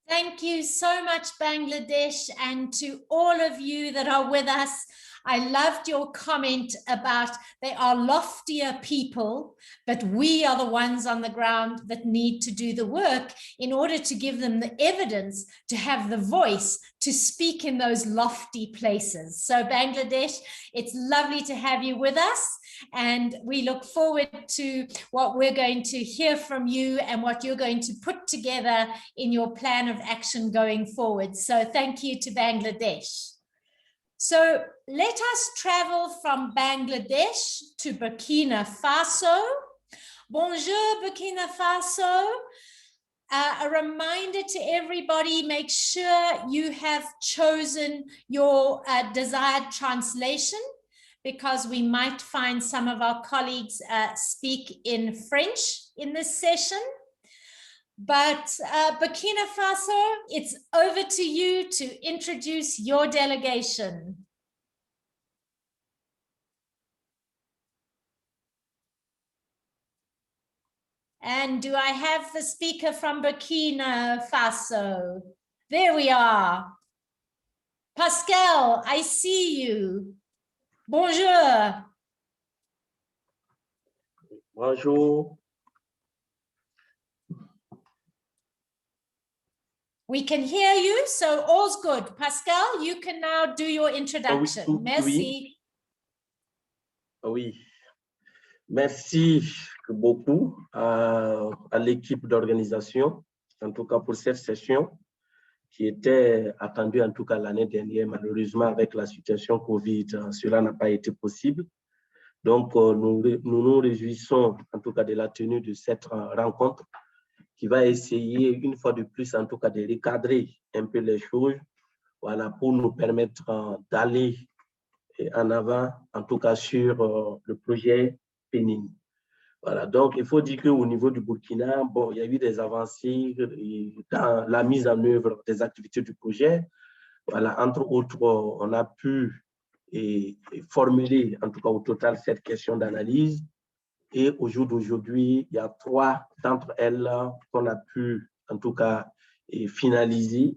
Thank you so much, Bangladesh, and to all of you that are with us. I loved your comment about they are loftier people, but we are the ones on the ground that need to do the work in order to give them the evidence to have the voice to speak in those lofty places. So Bangladesh, it's lovely to have you with us. And we look forward to what we're going to hear from you and what you're going to put together in your plan of action going forward. So thank you to Bangladesh. So let us travel from Bangladesh to Burkina Faso. Bonjour, Burkina Faso. A reminder to everybody, make sure you have chosen your desired translation, because we might find some of our colleagues speak in French in this session. But Burkina Faso, it's over to you to introduce your delegation. And do I have the speaker from Burkina Faso? There we are. Pascal, I see you. Bonjour. Bonjour. We can hear you, so all's good. Pascal, you can now do your introduction. Merci. Oui. Merci beaucoup à l'équipe d'organisation, en tout cas pour cette session qui était attendue en tout cas l'année dernière. Malheureusement, avec la situation Covid, cela n'a pas été possible. Donc, nous nous réjouissons en tout cas de la tenue de cette rencontre qui va essayer une fois de plus en tout cas de recadrer un peu les choses, voilà, pour nous permettre d'aller en avant, en tout cas sur le projet PENIN. Voilà, donc il faut dire qu'au niveau du Burkina, bon, il y a eu des avancées dans la mise en œuvre des activités du projet. Voilà, entre autres, on a pu formuler en tout cas au total 7 questions d'analyse. Et au jour d'aujourd'hui, il y a 3 d'entre elles qu'on a pu en tout cas finaliser.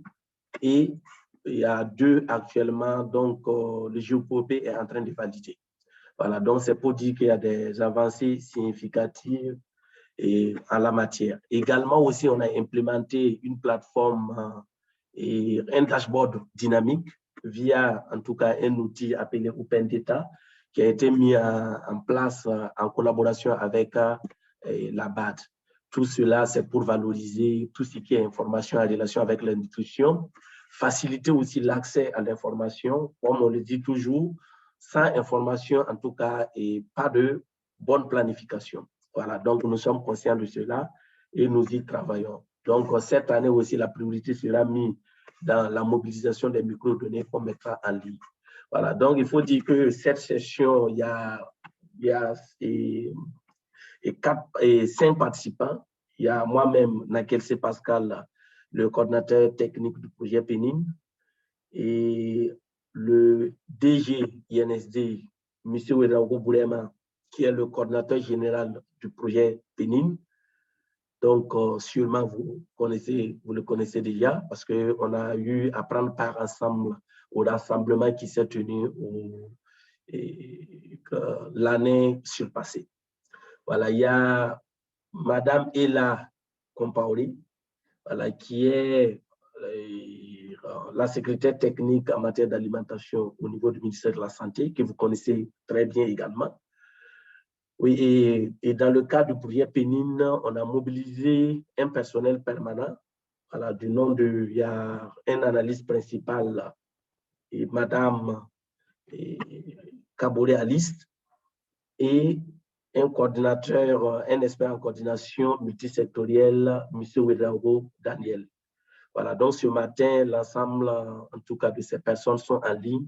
Et il y a 2 actuellement, donc le GOPP est en train de valider. Voilà, donc c'est pour dire qu'il y a des avancées significatives en la matière. Également aussi, on a implémenté une plateforme et un dashboard dynamique via en tout cas un outil appelé Open Data qui a été mis en place en collaboration avec la BAD. Tout cela, c'est pour valoriser tout ce qui est information en relation avec la nutrition, faciliter aussi l'accès à l'information, comme on le dit toujours, sans information, en tout cas, et pas de bonne planification. Voilà, donc nous sommes conscients de cela et nous y travaillons. Donc, cette année aussi, la priorité sera mise dans la mobilisation des microdonnées qu'on mettra en ligne. Voilà, donc il faut dire que cette session, il y a 5 participants. Il y a moi-même, Nakelse Pascal, le coordinateur technique du projet PENIN, et le DG INSD, M. Ouedraogo Boulema, qui est le coordinateur général du projet PENIN. Donc, sûrement, vous le connaissez déjà parce qu'on a eu à prendre part ensemble au rassemblement qui s'est tenu l'année surpassée. Voilà, il y a Madame Ella Compaoré, voilà, qui est la secrétaire technique en matière d'alimentation au niveau du ministère de la Santé, que vous connaissez très bien également. Oui, et dans le cadre du projet PENIN, on a mobilisé un personnel permanent, voilà, du nom de, il y a un analyste principal, et Madame Kaboré Aliste, et un coordinateur, un expert en coordination multisectorielle, M. Ouedraogo Daniel. Voilà, donc ce matin, l'ensemble, en tout cas, de ces personnes sont en ligne,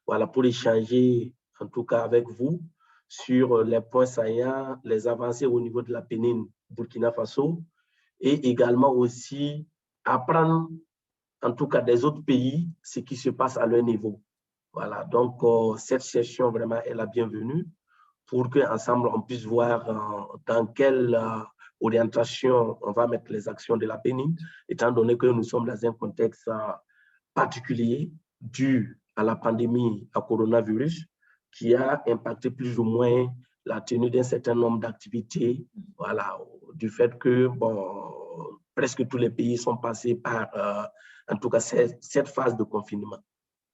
voilà, pour échanger, en tout cas, avec vous, sur les points saillants, les avancées au niveau de la PENIN Burkina Faso, et également aussi apprendre, en tout cas, des autres pays, ce qui se passe à leur niveau. Voilà, donc cette session vraiment est la bienvenue pour qu'ensemble, on puisse voir dans quelle orientation on va mettre les actions de la PENIN, étant donné que nous sommes dans un contexte particulier dû à la pandémie à coronavirus qui a impacté plus ou moins la tenue d'un certain nombre d'activités, voilà, du fait que bon, presque tous les pays sont passés par, en tout cas, cette phase de confinement.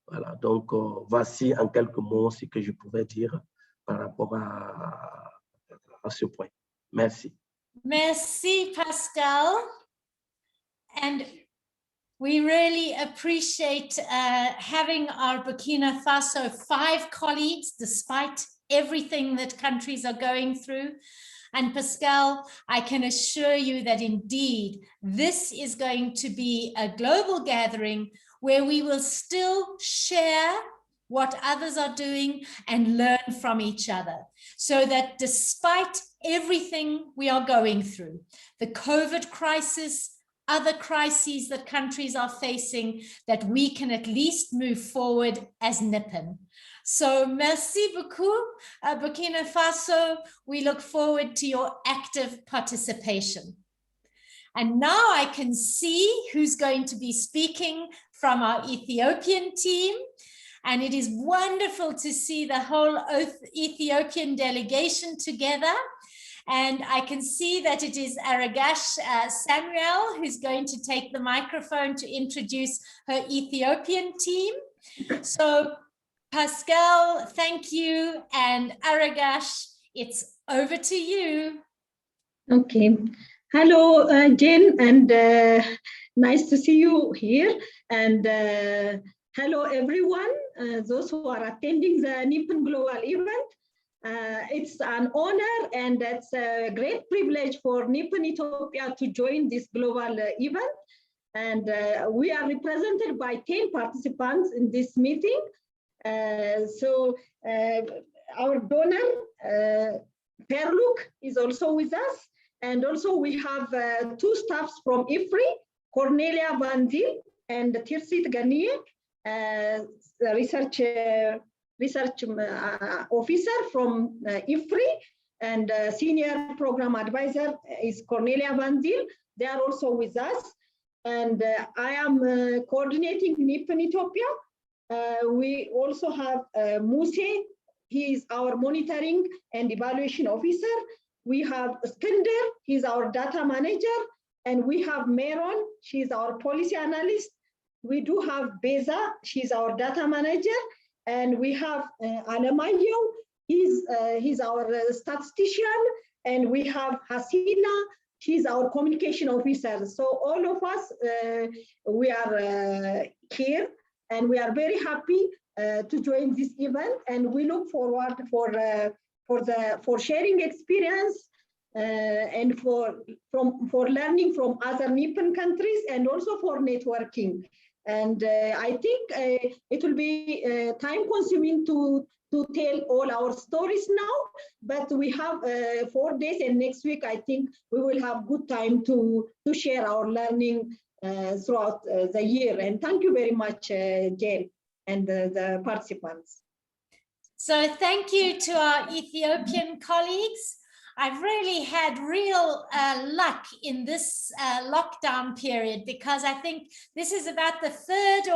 Voilà, donc voici en quelques mots ce que je pouvais dire par rapport à ce point. Merci. Merci, Pascal. And we really appreciate having our Burkina Faso 5 colleagues, despite everything that countries are going through. And Pascal, I can assure you that indeed, this is going to be a global gathering where we will still share what others are doing and learn from each other, so that despite everything we are going through, the COVID crisis, other crises that countries are facing, that we can at least move forward as NIPIN. So merci beaucoup, Burkina Faso. We look forward to your active participation. And now I can see who's going to be speaking from our Ethiopian team. And it is wonderful to see the whole Ethiopian delegation together. And I can see that it is Aragash Samuel who's going to take the microphone to introduce her Ethiopian team. So Pascal, thank you. And Aragash, it's over to you. Okay. Hello, Jane, and nice to see you here. And hello, everyone, those who are attending the Nippon Global event. It's an honor and it's a great privilege for Nippon Ethiopia to join this global event. And we are represented by 10 participants in this meeting. So our donor, Perluk, is also with us. And also we have 2 staffs from IFRI, Cornelia Van Zyl and Tirsit Ganiye, research officer from IFRI, and senior program advisor is Cornelia Van Zyl. They are also with us. And I am coordinating Nippon Ethiopia. We also have Muse, he is our monitoring and evaluation officer. We have Skender, he's our data manager. And we have Meron, she's our policy analyst. We do have Beza, she's our data manager. And we have Alemayo, he's our statistician. And we have Hasina, she's our communication officer. So all of us, we are here, and we are very happy to join this event. And we look forward for sharing experience and for learning from other Nippon countries, and also for networking. And I think it will be time consuming to tell all our stories now, but we have 4 days, and next week I think we will have good time to share our learning throughout the year. And thank you very much, Jane, and the participants. So thank you to our Ethiopian colleagues. I've really had real luck in this lockdown period, because I think this is about the third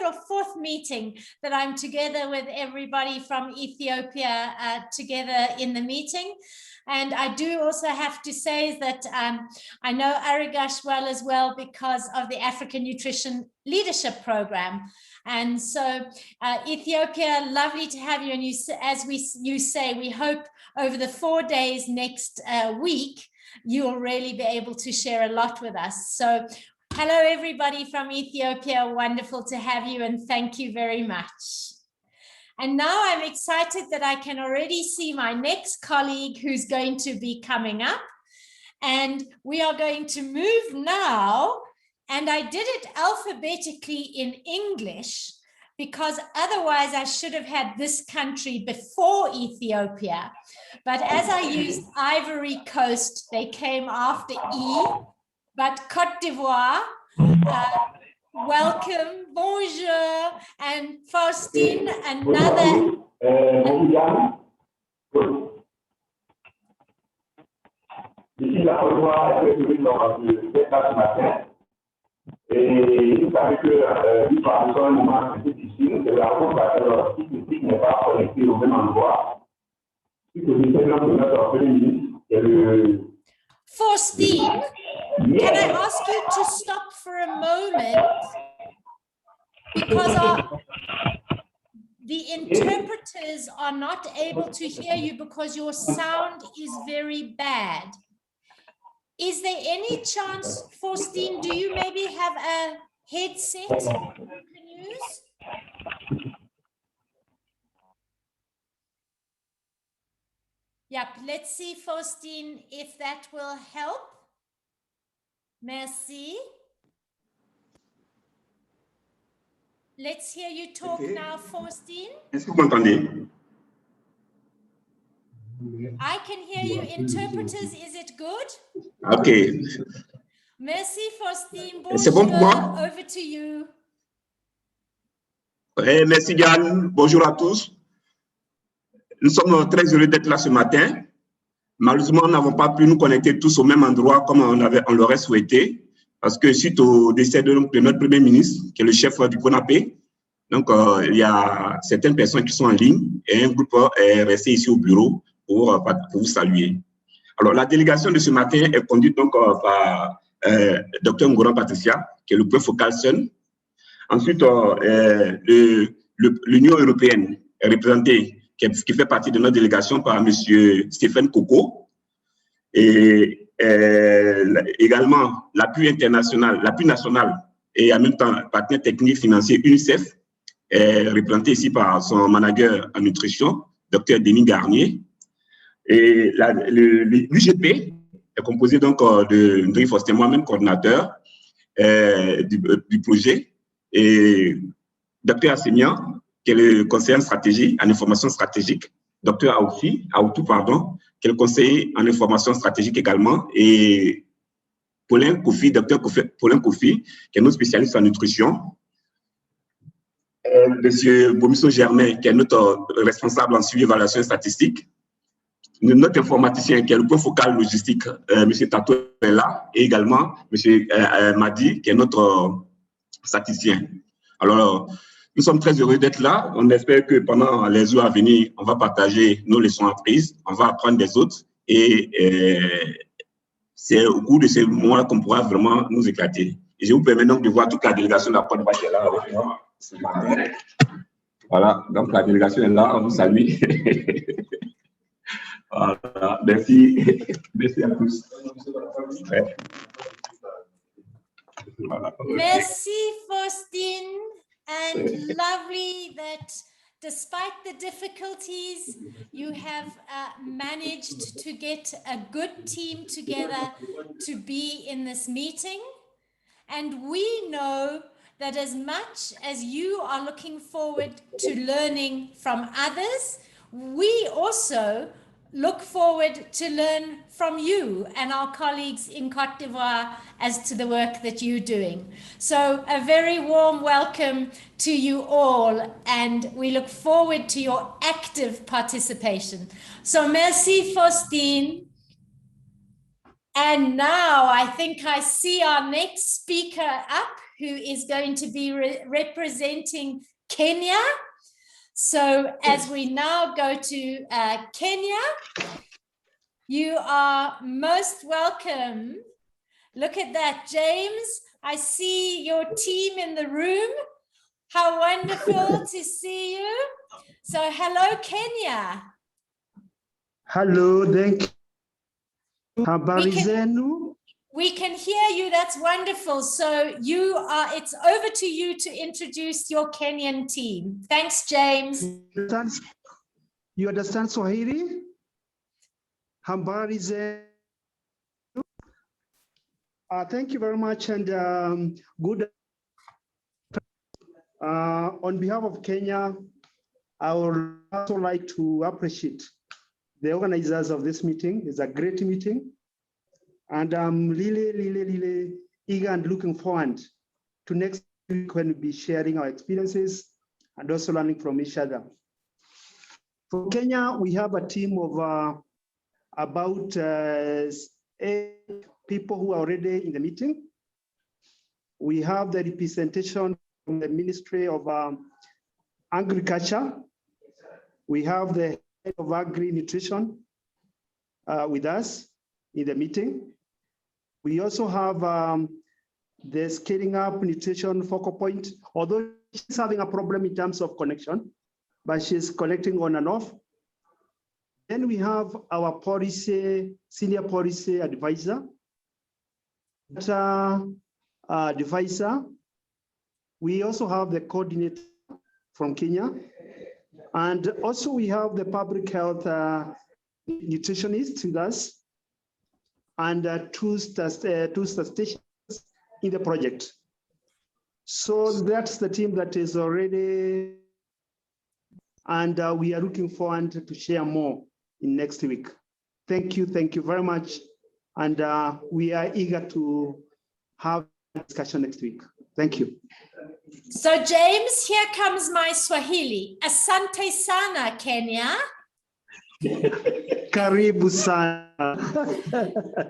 or fourth meeting that I'm together with everybody from Ethiopia together in the meeting. And I do also have to say that I know Aragash well as well because of the African Nutrition Leadership Program. And so Ethiopia, lovely to have you. And you say, we hope over the 4 days next week, you'll really be able to share a lot with us. So hello, everybody from Ethiopia. Wonderful to have you, and thank you very much. And now I'm excited that I can already see my next colleague who's going to be coming up. And we are going to move now. And I did it alphabetically in English, because otherwise I should have had this country before Ethiopia. But as I used Ivory Coast, they came after E. But Côte d'Ivoire, welcome, bonjour, and Faustine, another. Et vous savez que l'histoire de un moment c'est difficile, c'est la fois que le physique n'est pas connecté au même endroit. Ce que j'essaie de notre Premier ministre, c'est le. Faustine, can I ask you to stop for a moment? Because the interpreters are not able to hear you because your sound is very bad. Is there any chance, Faustine, do you maybe have a headset you can use? Yep, let's see, Faustine, if that will help. Merci. Let's hear you talk now, Faustine. Est-ce que vous m'entendez? I can hear you. Interpreters, is it good? Okay. Merci, Faustine. C'est bon pour moi? Over to you. Merci, Diane. Bonjour à tous. Nous sommes très heureux d'être là ce matin. Malheureusement, nous n'avons pas pu nous connecter tous au même endroit comme on l'aurait souhaité, parce que suite au décès de notre Premier ministre, qui est le chef du CONAPE, donc il y a certaines personnes qui sont en ligne et un groupe est resté ici au bureau pour vous saluer. Alors, la délégation de ce matin est conduite donc par Dr Ngouran Patricia, qui est le point focal SUN. Ensuite, l'Union européenne est représentée, qui fait partie de notre délégation, par M. Stéphane Coco. Et également l'appui international, l'appui national et en même temps partenaire technique financier UNICEF est représenté ici par son manager en nutrition, Dr Denis Garnier. Et l'UGP est composé donc de Ndri Foster, moi-même coordinateur du projet, et Dr Assemian, qui est le conseiller en stratégie, en information stratégique, Dr Aoutou, pardon, qui est le conseiller en information stratégique également, et Paulin Kofi, Dr Paulin Kofi, qui est notre spécialiste en nutrition, Monsieur Bomisso Germain, qui est notre responsable en suivi, évaluation et statistique, notre informaticien, qui est le point focal logistique, M. Tato est là, et également M. Madi, qui est notre statisticien. Alors, nous sommes très heureux d'être là. On espère que pendant les jours à venir, on va partager nos leçons apprises, on va apprendre des autres, et c'est au cours de ces mois qu'on pourra vraiment nous éclater. Et je vous permets donc de voir toute la délégation de la Côte d'Ivoire qui est là avec moi ce matin. Voilà, donc la délégation est là, on vous salue. Voilà, merci. Merci à tous. Ouais. Voilà. Merci, Faustine, and lovely that despite the difficulties, you have managed to get a good team together to be in this meeting. And we know that as much as you are looking forward to learning from others, we also look forward to learn from you and our colleagues in Côte d'Ivoire as to the work that you're doing. So a very warm welcome to you all, and we look forward to your active participation. So merci, Faustine. And now I think I see our next speaker up, who is going to be representing Kenya. So as we now go to Kenya, you are most welcome. Look at that, James. I see your team in the room. How wonderful to see you. So hello, Kenya. Hello, thank you. Habari zenu? We can hear you. That's wonderful. So it's over to you to introduce your Kenyan team. Thanks, James. You understand Swahili? Habari zenu? Thank you very much, and good. On behalf of Kenya, I would also like to appreciate the organizers of this meeting. It's a great meeting. And I'm really eager and looking forward to next week when we'll be sharing our experiences and also learning from each other. For Kenya, we have a team of about 8 people who are already in the meeting. We have the representation from the Ministry of Agriculture. We have the head of Agri-Nutrition with us in the meeting. We also have the Scaling Up Nutrition focal point, although she's having a problem in terms of connection, but she's connecting on and off. Then we have our senior policy advisor, advisor. We also have the coordinator from Kenya. And also we have the public health nutritionist with us, and two statisticians in the project. So that's the team that is already, and we are looking forward to share more in next week. Thank you very much. And we are eager to have a discussion next week. Thank you. So James, here comes my Swahili. Asante sana, Kenya. Karibu sana.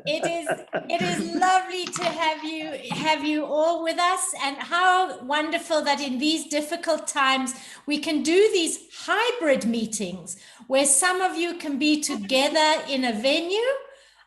It is lovely to have you all with us, and how wonderful that in these difficult times we can do these hybrid meetings where some of you can be together in a venue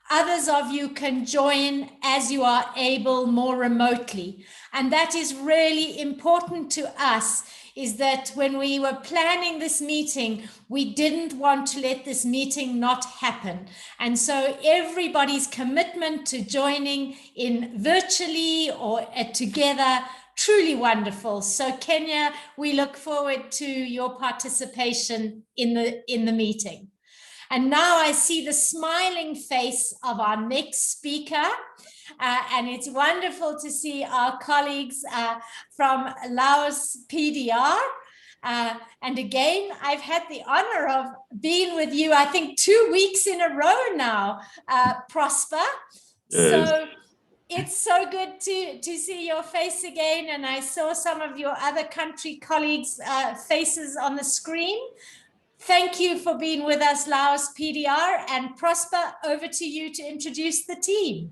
others of you can join as you are able more remotely. And that is really important to us, is that when we were planning this meeting, we didn't want to let this meeting not happen. And so everybody's commitment to joining in virtually or together, truly wonderful. So Kenya, we look forward to your participation in the meeting. And now I see the smiling face of our next speaker. And it's wonderful to see our colleagues from Laos PDR. And again, I've had the honor of being with you, I think 2 weeks in a row now, Prosper. Yes. So it's so good to see your face again. And I saw some of your other country colleagues' faces on the screen. Thank you for being with us, Laos PDR, and Prosper, over to you to introduce the team.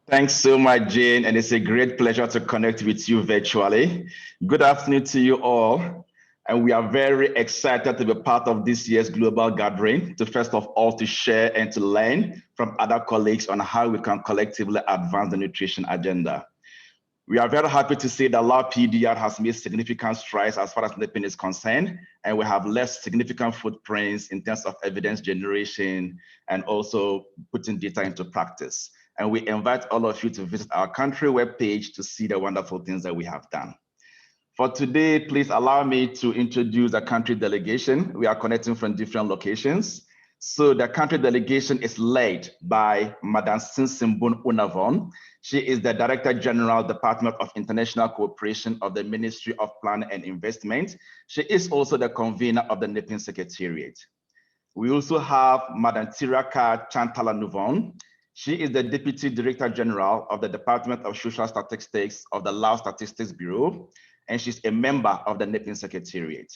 Thanks so much, Jane, and it's a great pleasure to connect with you virtually. Good afternoon to you all, and we are very excited to be part of this year's global gathering, to first of all to share and to learn from other colleagues on how we can collectively advance the nutrition agenda. We are very happy to say that Laos PDR has made significant strides as far as NEPIN is concerned, and we have left significant footprints in terms of evidence generation and also putting data into practice. And we invite all of you to visit our country webpage to see the wonderful things that we have done. For today, please allow me to introduce the country delegation. We are connecting from different locations. So the country delegation is led by Madam Sinsimbun Unavon. She is the Director General, Department of International Cooperation of the Ministry of Planning and Investment. She is also the convener of the NEPIN Secretariat. We also have Madam Tiraka Chantala Nuvon. She is the Deputy Director General of the Department of Social Statistics of the Laos Statistics Bureau, and she's a member of the NEPIN Secretariat.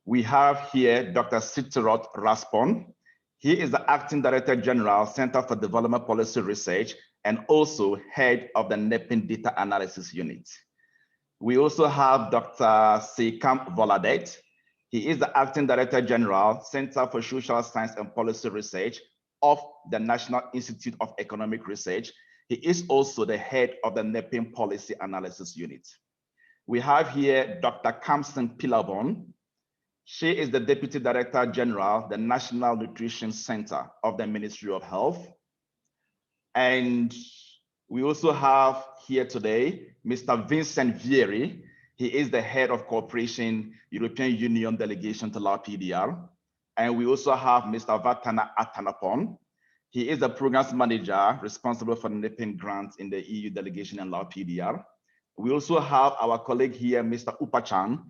We have here Dr. Sitirot Raspon. He is the Acting Director General, Center for Development Policy Research, and also head of the NEPIN Data Analysis Unit. We also have Dr. Seikam Voladet. He is the Acting Director General, Center for Social Science and Policy Research of the National Institute of Economic Research. He is also the head of the NEPIN Policy Analysis Unit. We have here Dr. Kamsen Pilavon. She is the Deputy Director General, the National Nutrition Center of the Ministry of Health. And we also have here today, Mr. Vincent Vieri. He is the head of Cooperation European Union Delegation to Laos PDR. And we also have Mr. Vatana Atanapon. He is the Programs Manager responsible for the NEPIN grants in the EU delegation in Laos PDR. We also have our colleague here, Mr. Upachan,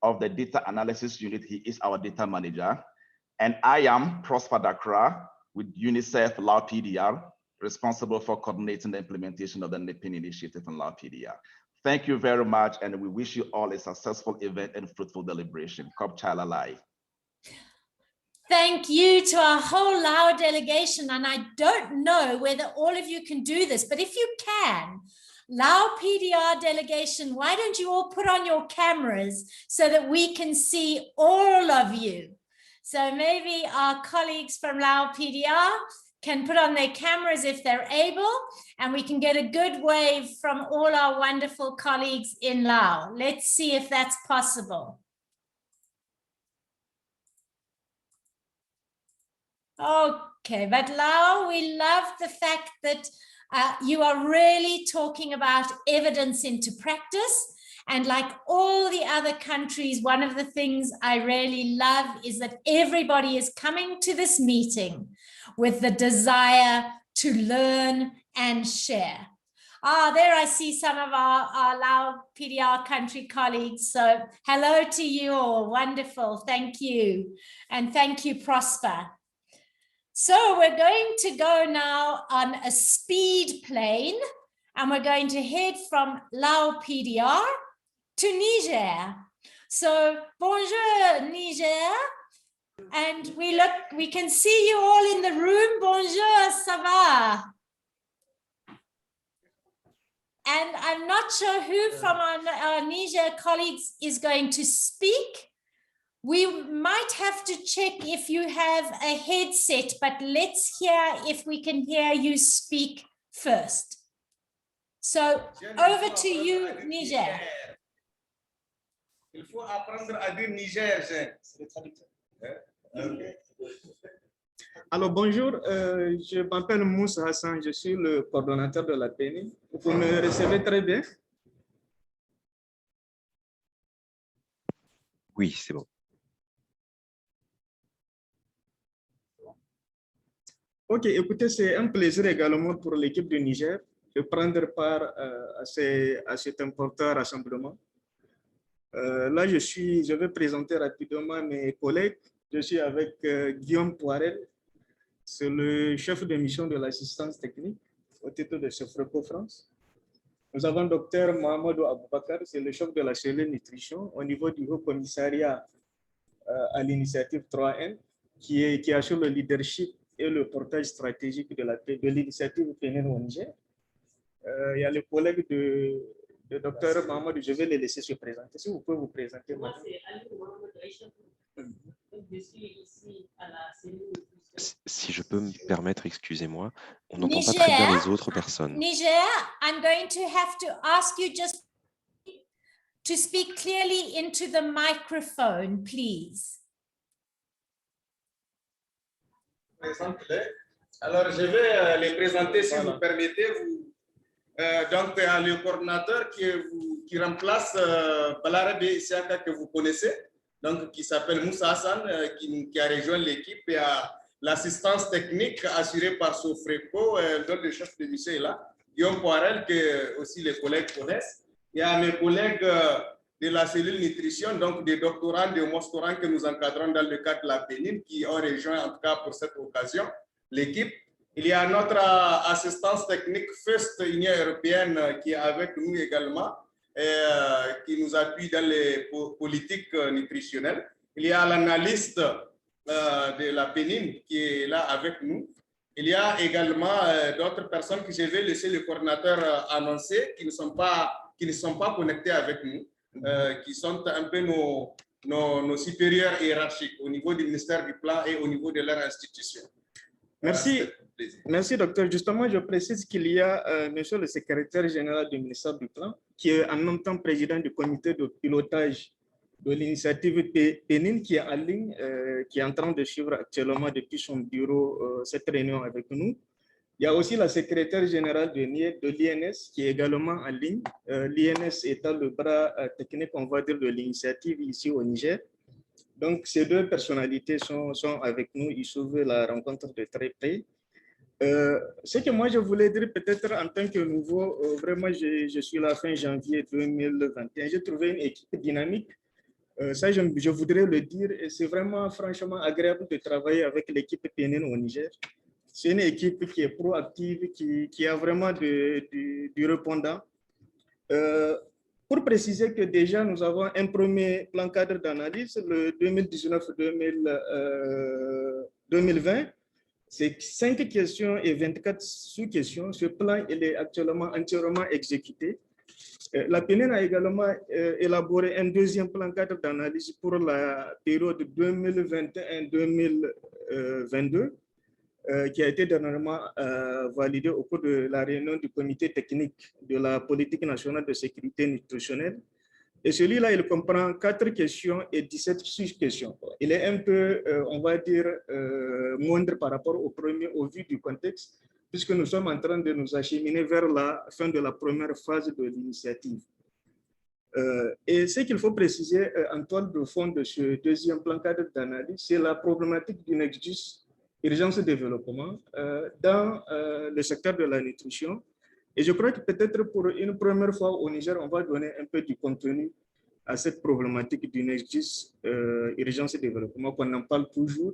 of the Data Analysis Unit. He is our Data Manager. And I am Prosper Dakra with UNICEF Laos PDR, responsible for coordinating the implementation of the NEPIN initiative in Laos PDR. Thank you very much, and we wish you all a successful event and fruitful deliberation. Kop Chala Lai. Thank you to our whole Laos delegation. And I don't know whether all of you can do this, but if you can, Laos PDR delegation, why don't you all put on your cameras so that we can see all of you? So maybe our colleagues from Laos PDR can put on their cameras if they're able, and we can get a good wave from all our wonderful colleagues in Laos. Let's see if that's possible. Okay, but Laos, we love the fact that you are really talking about evidence into practice. And like all the other countries, one of the things I really love is that everybody is coming to this meeting with the desire to learn and share. There I see some of our Laos PDR country colleagues. So hello to you all, wonderful, thank you. And thank you, Prosper. So we're going to go now on a speed plane, and we're going to head from Laos PDR to Niger. So bonjour, Niger. And we can see you all in the room. Bonjour, ça va? And I'm not sure who from our Niger colleagues is going to speak, We might have to check if you have a headset, but let's hear if we can hear you speak first. So over to you, Niger. Il faut apprendre à dire Niger. Alors bonjour, je m'appelle Moussa Hassan, je suis le coordonnateur de la PENIN. Vous me recevez très bien? Oui, c'est bon. Ok, écoutez, c'est un plaisir également pour l'équipe du Niger de prendre part à cet important rassemblement. Là, je vais présenter rapidement mes collègues. Je suis avec Guillaume Poirel, c'est le chef de mission de l'assistance technique au titre de Sofreco France. Nous avons Dr Mohamedou Aboubakar, c'est le chef de la cellule nutrition au niveau du Haut Commissariat à l'initiative 3N, qui assure le leadership et le portage stratégique de l'initiative PNN au Niger. Il y a le collègue de Dr Mohamedou, je vais les laisser se présenter. Si vous pouvez vous présenter. Moi, c'est Ali Mohamed. Si je peux me permettre, excusez-moi, on n'entend pas très bien les autres personnes. Niger, I'm going to have to ask you just to speak clearly into the microphone, please. Alors, je vais les présenter, si vous permettez. Donc, le coordinateur qui remplace Balarabe Isiaka, que vous connaissez, donc, qui s'appelle Moussa Hassan, qui a rejoint l'équipe, et à l'assistance technique assurée par Sofreco, dont le chef de mission est là, Guillaume Poirel, que aussi les collègues connaissent. Il y a mes collègues de la cellule nutrition, donc des doctorants, des mostorants que nous encadrons dans le cadre de la PENIN, qui ont rejoint en tout cas pour cette occasion l'équipe. Il y a notre assistance technique First Union européenne qui est avec nous également, qui nous appuie dans les politiques nutritionnelles. Il y a l'analyste de la PENIN qui est là avec nous. Il y a également d'autres personnes que je vais laisser le coordinateur annoncer, qui ne sont pas connectés avec nous, qui sont un peu nos supérieurs hiérarchiques au niveau du ministère du Plan et au niveau de leur institution. Merci. Merci, docteur. Justement, je précise qu'il y a monsieur le secrétaire général du ministère du Plan, qui est en même temps président du comité de pilotage de l'initiative PENIN, qui est en ligne, qui est en train de suivre actuellement depuis son bureau cette réunion avec nous. Il y a aussi la secrétaire générale de l'INS, qui est également en ligne. L'INS étant le bras technique, on va dire, de l'initiative ici au Niger. Donc, ces deux personnalités sont avec nous. Ils suivent la rencontre de très près. Ce que moi, je voulais dire, peut-être en tant que nouveau, vraiment, je suis là fin janvier 2021. J'ai trouvé une équipe dynamique. Ça, je voudrais le dire. Et c'est vraiment, franchement, agréable de travailler avec l'équipe PNN au Niger. C'est une équipe qui est proactive, qui a vraiment du répondant. Pour préciser que déjà, nous avons un premier plan cadre d'analyse, le 2019-2020. C'est 5 questions et 24 sous-questions. Ce plan il est actuellement entièrement exécuté. La PNN a également élaboré un deuxième plan cadre d'analyse pour la période 2021-2022. Qui a été dernièrement validé au cours de la réunion du comité technique de la politique nationale de sécurité nutritionnelle. Et celui-là, il comprend 4 questions et 17 sous-questions. Il est un peu, on va dire, moindre par rapport au premier, au vu du contexte, puisque nous sommes en train de nous acheminer vers la fin de la première phase de l'initiative. Et ce qu'il faut préciser en toile de fond de ce deuxième plan cadre d'analyse, c'est la problématique du nexus urgence de développement dans le secteur de la nutrition. Et je crois que peut-être pour une première fois au Niger, on va donner un peu du contenu à cette problématique du nexus urgence de développement, qu'on en parle toujours.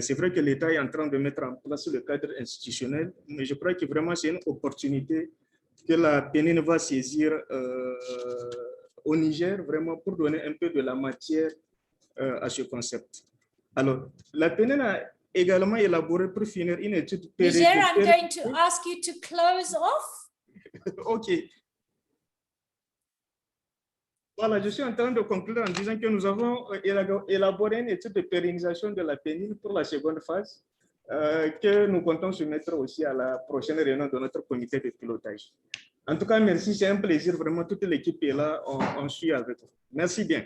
C'est vrai que l'État est en train de mettre en place le cadre institutionnel, mais je crois que vraiment c'est une opportunité que la PNN va saisir au Niger, vraiment pour donner un peu de la matière à ce concept. Alors, la PNN a également élaboré pour finir une étude. Niger, I'm going to ask you to close off. OK. Voilà, je suis en train de conclure en disant que nous avons élaboré une étude de pérennisation de la pénible pour la seconde phase, que nous comptons soumettre aussi à la prochaine réunion de notre comité de pilotage. En tout cas, merci, c'est un plaisir, vraiment, toute l'équipe est là, on suit avec vous. Merci bien.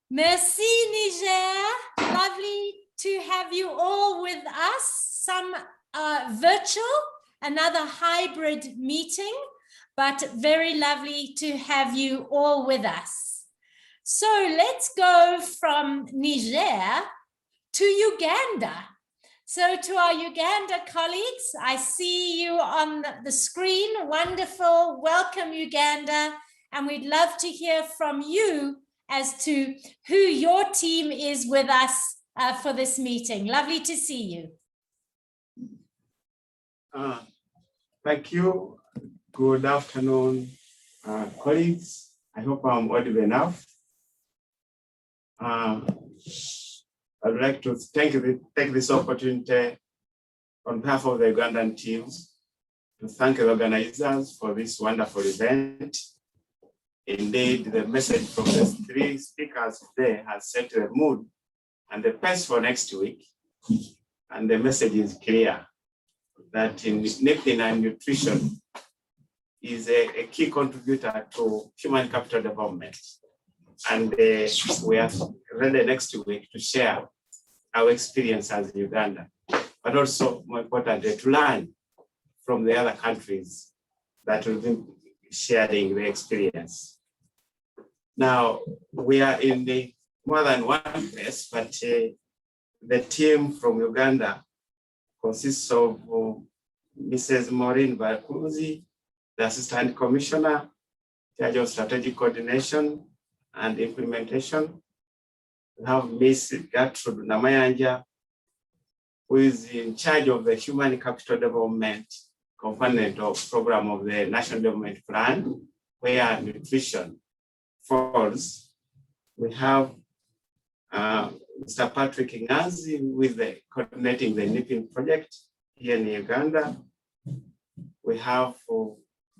Merci, Niger. Lovely to have you all with us. Some virtual, another hybrid meeting, but very lovely to have you all with us. So let's go from Niger to Uganda. So to our Uganda colleagues, I see you on the screen. Wonderful. Welcome, Uganda. And we'd love to hear from you as to who your team is with us for this meeting. Lovely to see you. Thank you. Good afternoon, colleagues. I hope I'm audible enough. I'd like to take this opportunity on behalf of the Ugandan team to thank the organizers for this wonderful event. Indeed, the message from the three speakers today has set the mood and the pace for next week. And the message is clear that NIPIN and nutrition is a key contributor to human capital development. And we are ready next week to share our experience as Uganda, but also more importantly, to learn from the other countries that will be sharing the experience. Now, we are in more than one place, but the team from Uganda consists of Mrs. Maureen Barkuzi, the Assistant Commissioner, in charge of Strategic Coordination and Implementation. We have Ms. Gertrude Namayanja, who is in charge of the Human Capital Development component of program of the National Development Plan, where nutrition falls. We have Mr. Patrick Ngazi with coordinating the NIPIN project here in Uganda. We have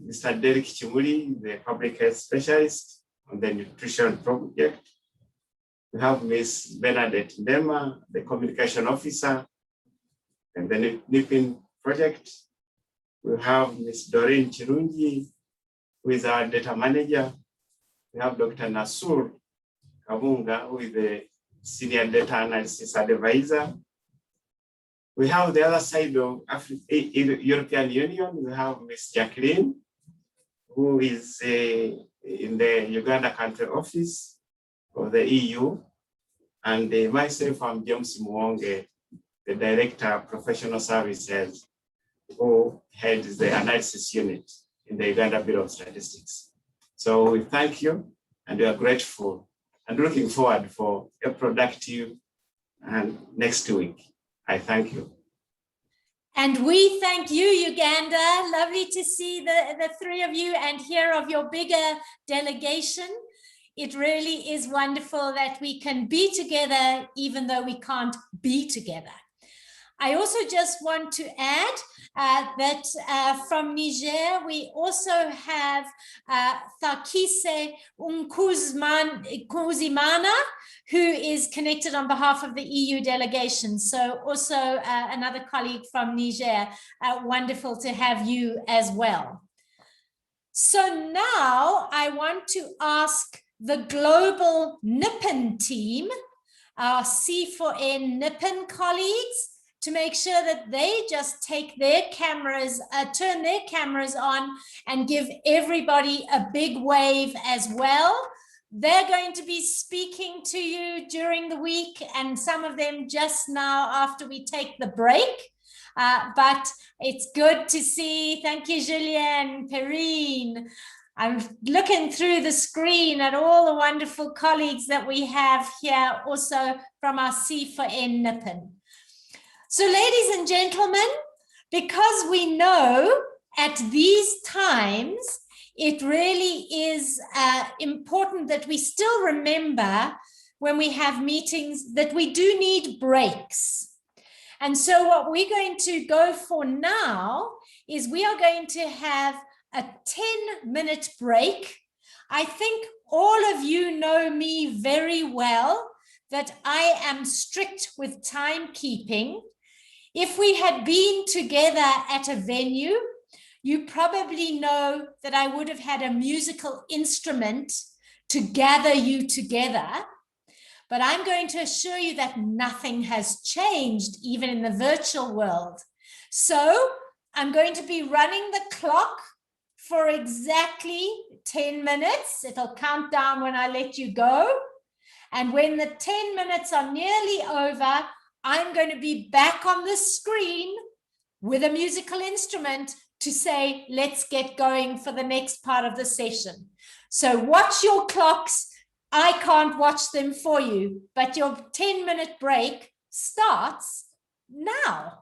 Mr. Derek Chimuli, the public health specialist on the nutrition project. We have Ms. Bernadette Ndema, the communication officer and the NIPIN project. We have Ms. Doreen Chirungi, who is our data manager. We have Dr. Nasur Kabunga, who is the senior data analysis advisor. We have the other side of European Union. We have Ms. Jacqueline, who is in the Uganda country office of the EU. And myself, I'm James Muonge, the Director of Professional Services, who heads the analysis unit in the Uganda Bureau of Statistics. So we thank you and we are grateful and looking forward for a productive and next week. I thank you. And we thank you, Uganda. Lovely to see the three of you and hear of your bigger delegation. It really is wonderful that we can be together, even though we can't be together. I also just want to add that from Niger, we also have Thakise Nkuzimana, who is connected on behalf of the EU delegation. So also another colleague from Niger, wonderful to have you as well. So now I want to ask the global NIPIN team, our C4N NIPIN colleagues, to make sure that they just take their cameras, turn their cameras on and give everybody a big wave as well. They're going to be speaking to you during the week and some of them just now after we take the break. But it's good to see. Thank you, Julien, Perrine. I'm looking through the screen at all the wonderful colleagues that we have here also from our C4N NIPIN. So ladies and gentlemen, because we know at these times, it really is important that we still remember when we have meetings that we do need breaks. And so what we're going to go for now is we are going to have a 10-minute break. I think all of you know me very well, that I am strict with timekeeping. If we had been together at a venue, you probably know that I would have had a musical instrument to gather you together. But I'm going to assure you that nothing has changed, even in the virtual world. So I'm going to be running the clock for exactly 10 minutes. It'll count down when I let you go. And when the 10 minutes are nearly over, I'm going to be back on the screen with a musical instrument to say, let's get going for the next part of the session. So watch your clocks. I can't watch them for you, but your 10-minute break starts now.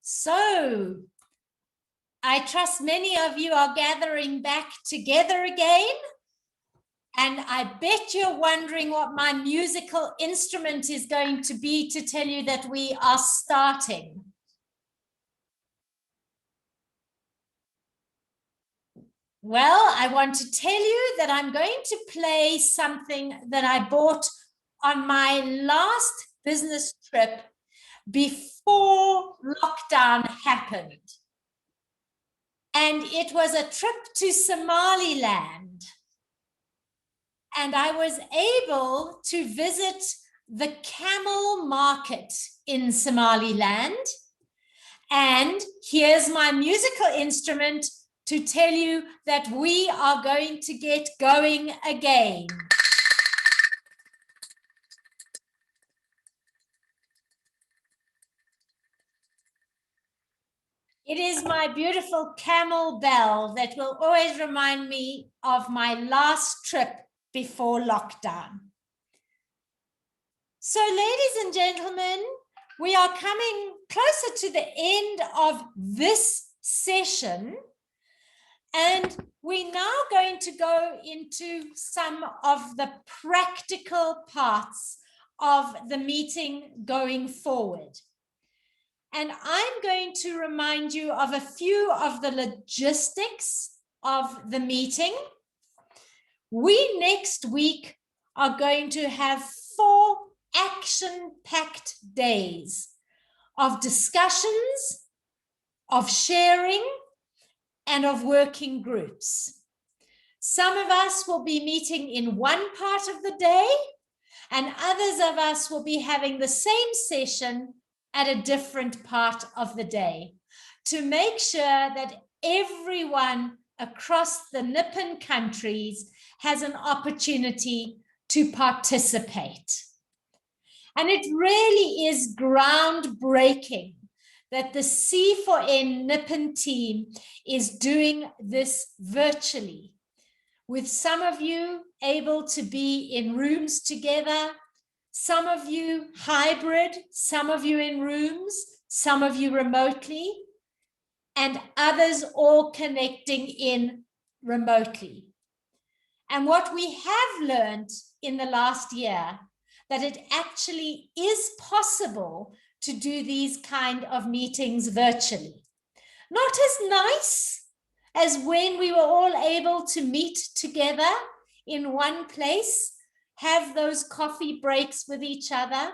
So I trust many of you are gathering back together again. And I bet you're wondering what my musical instrument is going to be to tell you that we are starting. Well, I want to tell you that I'm going to play something that I bought on my last business trip before lockdown happened. And it was a trip to Somaliland. And I was able to visit the camel market in Somaliland. And here's my musical instrument to tell you that we are going to get going again. It is my beautiful camel bell that will always remind me of my last trip before lockdown. So, ladies and gentlemen, we are coming closer to the end of this session, and we're now going to go into some of the practical parts of the meeting going forward. And I'm going to remind you of a few of the logistics of the meeting. We next week are going to have 4 action-packed days of discussions, of sharing, and of working groups. Some of us will be meeting in one part of the day, and others of us will be having the same session at a different part of the day to make sure that everyone across the Nippon countries has an opportunity to participate. And it really is groundbreaking that the C4N Nippon team is doing this virtually, with some of you able to be in rooms together, some of you hybrid, some of you in rooms, some of you remotely, and others all connecting in remotely. And what we have learned in the last year, that it actually is possible to do these kind of meetings virtually. Not as nice as when we were all able to meet together in one place, have those coffee breaks with each other,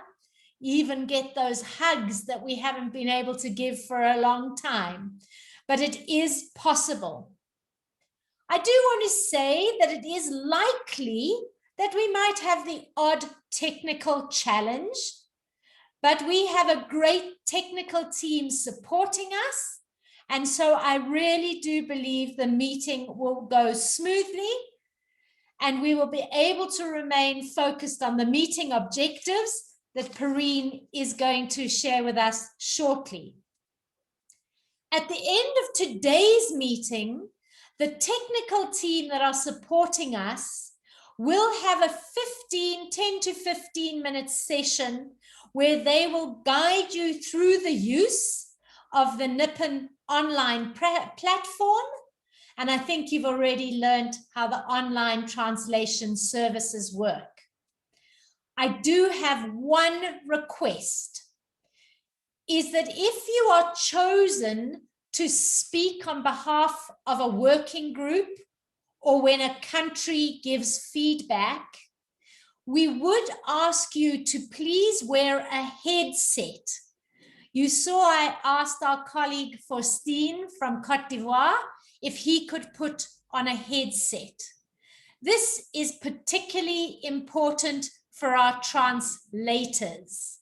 even get those hugs that we haven't been able to give for a long time. But it is possible. I do want to say that it is likely that we might have the odd technical challenge, but we have a great technical team supporting us. And so I really do believe the meeting will go smoothly, and we will be able to remain focused on the meeting objectives that Perrine is going to share with us shortly. At the end of today's meeting, the technical team that are supporting us will have a 10 to 15 minute session where they will guide you through the use of the Nippon online platform. And I think you've already learned how the online translation services work. I do have one request, is that if you are chosen to speak on behalf of a working group or when a country gives feedback, we would ask you to please wear a headset. You saw I asked our colleague Faustine from Côte d'Ivoire if he could put on a headset. This is particularly important for our translators.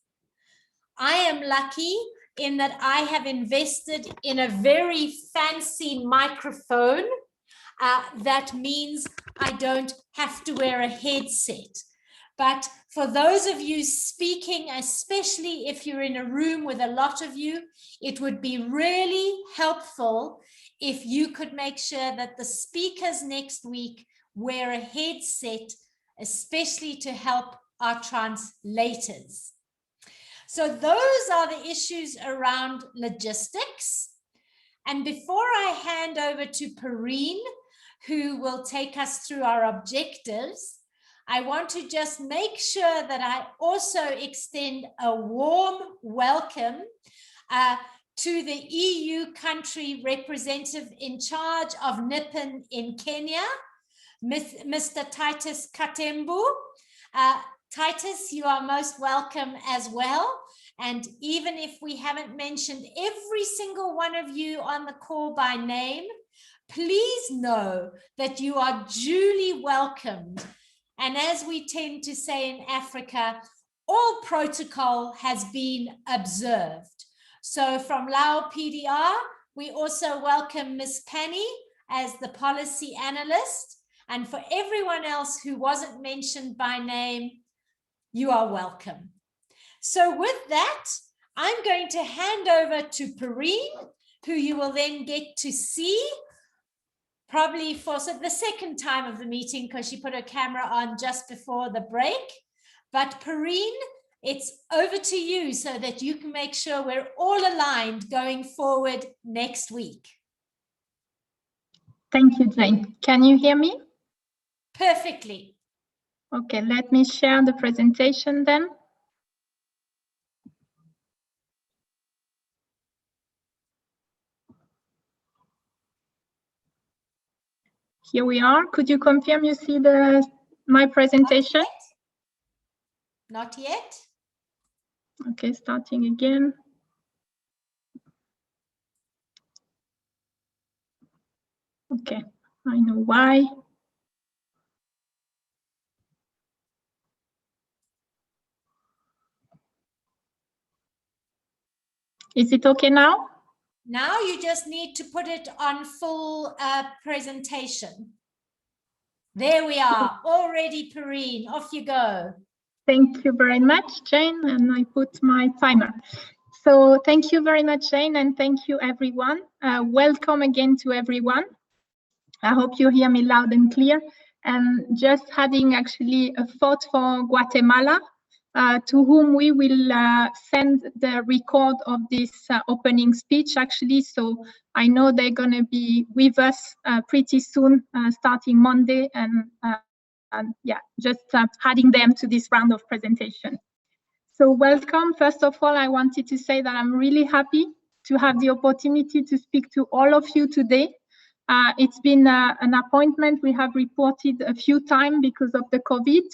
I am lucky in that I have invested in a very fancy microphone. That means I don't have to wear a headset. But for those of you speaking, especially if you're in a room with a lot of you, it would be really helpful if you could make sure that the speakers next week wear a headset, especially to help our translators. So those are the issues around logistics. And before I hand over to Perrine, who will take us through our objectives, I want to just make sure that I also extend a warm welcome to the EU country representative in charge of NIPN in Kenya, Mr. Titus Katembu. Titus, you are most welcome as well. And even if we haven't mentioned every single one of you on the call by name, please know that you are duly welcomed. And as we tend to say in Africa, all protocol has been observed. So from Lao PDR, we also welcome Ms. Pani as the policy analyst. And for everyone else who wasn't mentioned by name, you are welcome. So with that, I'm going to hand over to Perrine, who you will then get to see probably for the second time of the meeting, because she put her camera on just before the break. But Perrine, it's over to you so that you can make sure we're all aligned going forward next week. Thank you, Jane. Can you hear me? Perfectly. Okay, let me share the presentation then. Here we are. Could you confirm you see my presentation? Not yet. Okay, starting again. Okay, I know why. Is it okay now? Now you just need to put it on full presentation. There we are, already, Perrine, off you go. Thank you very much, Jane, and I put my timer. So thank you very much, Jane, and thank you, everyone. Welcome again to everyone. I hope you hear me loud and clear. And just adding actually a thought for Guatemala, to whom we will send the record of this opening speech, actually. So I know they're going to be with us pretty soon, starting Monday, and yeah, just adding them to this round of presentation. So welcome. First of all, I wanted to say that I'm really happy to have the opportunity to speak to all of you today. It's been an appointment we have reported a few times because of the COVID,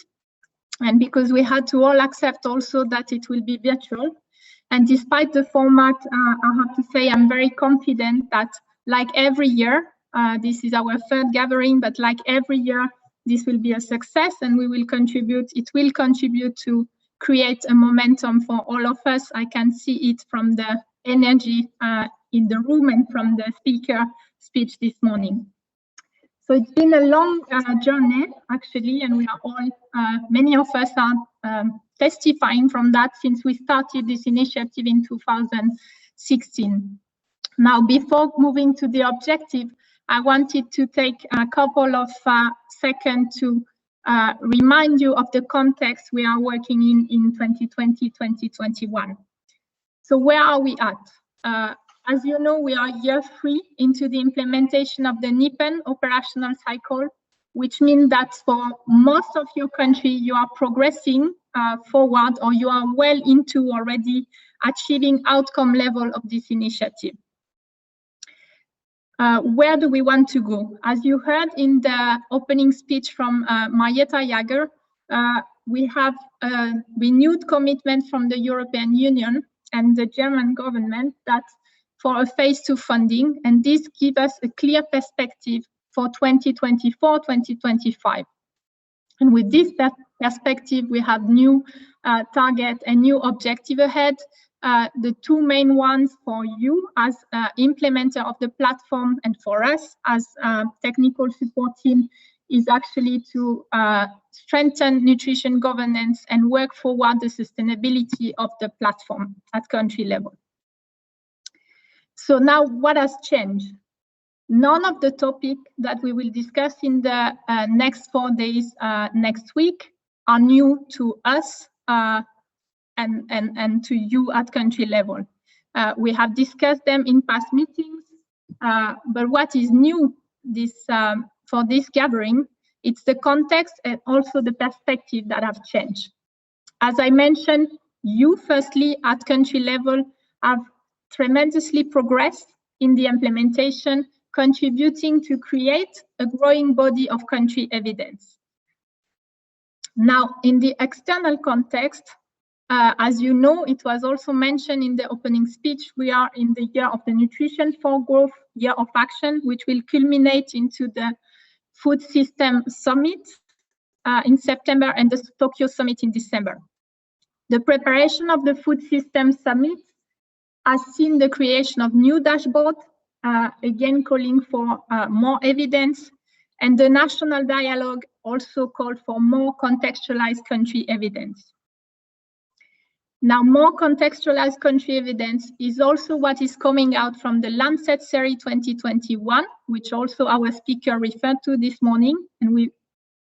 and because we had to all accept also that it will be virtual. And despite the format, I have to say I'm very confident that, like every year, this is our third gathering, but like every year, this will be a success, and we will contribute. It will contribute to create a momentum for all of us. I can see it from the energy in the room and from the speaker speech this morning. So it's been a long journey, actually, and we are all, many of us are testifying from that since we started this initiative in 2016. Now, before moving to the objective, I wanted to take a couple of seconds to remind you of the context we are working in 2020-2021. So where are we at? As you know, we are year 3 into the implementation of the NIPN operational cycle, which means that for most of your country, you are progressing forward, or you are well into already achieving outcome level of this initiative. Where do we want to go? As you heard in the opening speech from Marietta Jager, we have a renewed commitment from the European Union and the German government that for a phase 2 funding, and this gives us a clear perspective for 2024-2025. And with this perspective, we have new target and new objective ahead. The 2 main ones for you as implementer of the platform and for us as technical support team is actually to strengthen nutrition governance and work forward the sustainability of the platform at country level. So now what has changed? None of the topics that we will discuss in the next 4 days next week are new to us and to you at country level. We have discussed them in past meetings, but what is new for this gathering, it's the context and also the perspective that have changed. As I mentioned, you firstly at country level have tremendously progressed in the implementation, contributing to create a growing body of country evidence. Now, in the external context, as you know, it was also mentioned in the opening speech, we are in the year of the Nutrition for Growth Year of Action, which will culminate into the Food System Summit in September and the Tokyo Summit in December. The preparation of the Food System Summit has seen the creation of new dashboard, again calling for more evidence, and the national dialogue also called for more contextualized country evidence. Now, more contextualized country evidence is also what is coming out from the Lancet Series 2021, which also our speaker referred to this morning, and we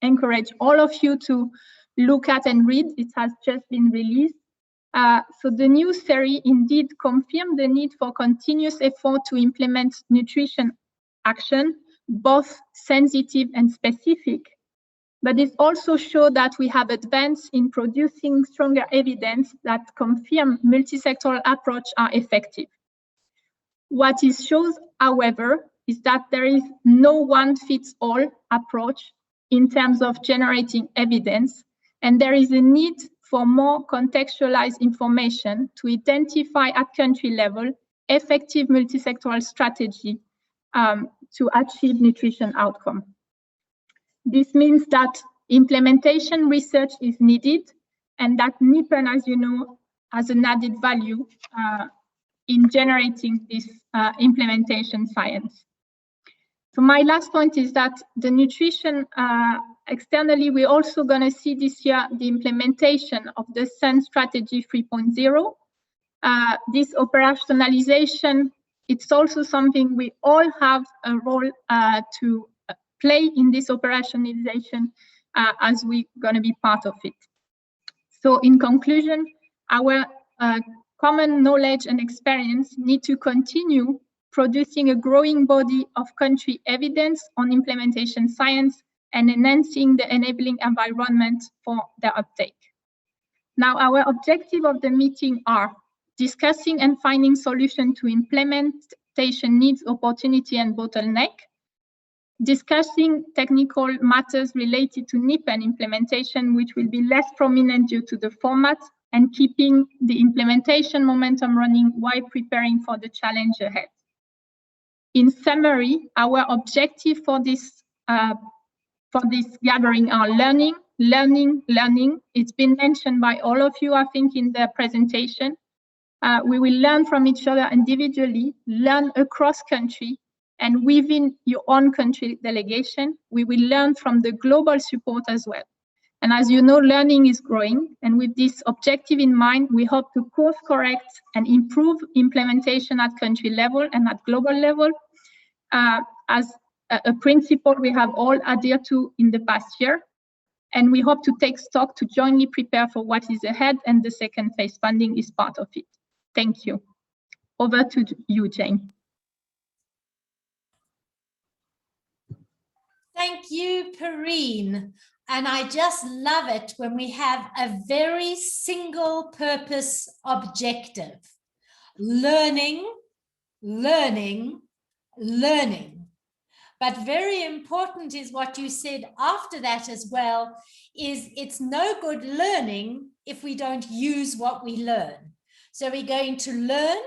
encourage all of you to look at and read. It has just been released. So the new series indeed confirmed the need for continuous effort to implement nutrition action, both sensitive and specific. But it also shows that we have advanced in producing stronger evidence that confirm multi-sectoral approach are effective. What it shows, however, is that there is no one-fits-all approach in terms of generating evidence, and there is a need for more contextualized information to identify at country level effective multi-sectoral strategy to achieve nutrition outcome. This means that implementation research is needed and that NIPN, as you know, has an added value in generating this implementation science. So my last point is that the nutrition externally, we're also going to see this year the implementation of the SUN Strategy 3.0. This operationalization, it's also something we all have a role to play in this operationalization as we're going to be part of it. So in conclusion, our common knowledge and experience need to continue producing a growing body of country evidence on implementation science and enhancing the enabling environment for their uptake. Now, our objective of the meeting are discussing and finding solutions to implementation needs, opportunity, and bottleneck, discussing technical matters related to NIPN implementation, which will be less prominent due to the format, and keeping the implementation momentum running while preparing for the challenge ahead. In summary, our objective for this gathering are learning, learning, learning. It's been mentioned by all of you, I think, in the presentation. We will learn from each other individually, learn across country, and within your own country delegation, we will learn from the global support as well. And as you know, learning is growing. And with this objective in mind, we hope to course correct and improve implementation at country level and at global level as a principle we have all adhered to in the past year. And we hope to take stock to jointly prepare for what is ahead, and the second phase funding is part of it. Thank you. Over to you, Jane. Thank you, Perrine. And I just love it when we have a very single purpose objective. Learning, learning, learning. But very important is what you said after that as well, is it's no good learning if we don't use what we learn. So we're going to learn,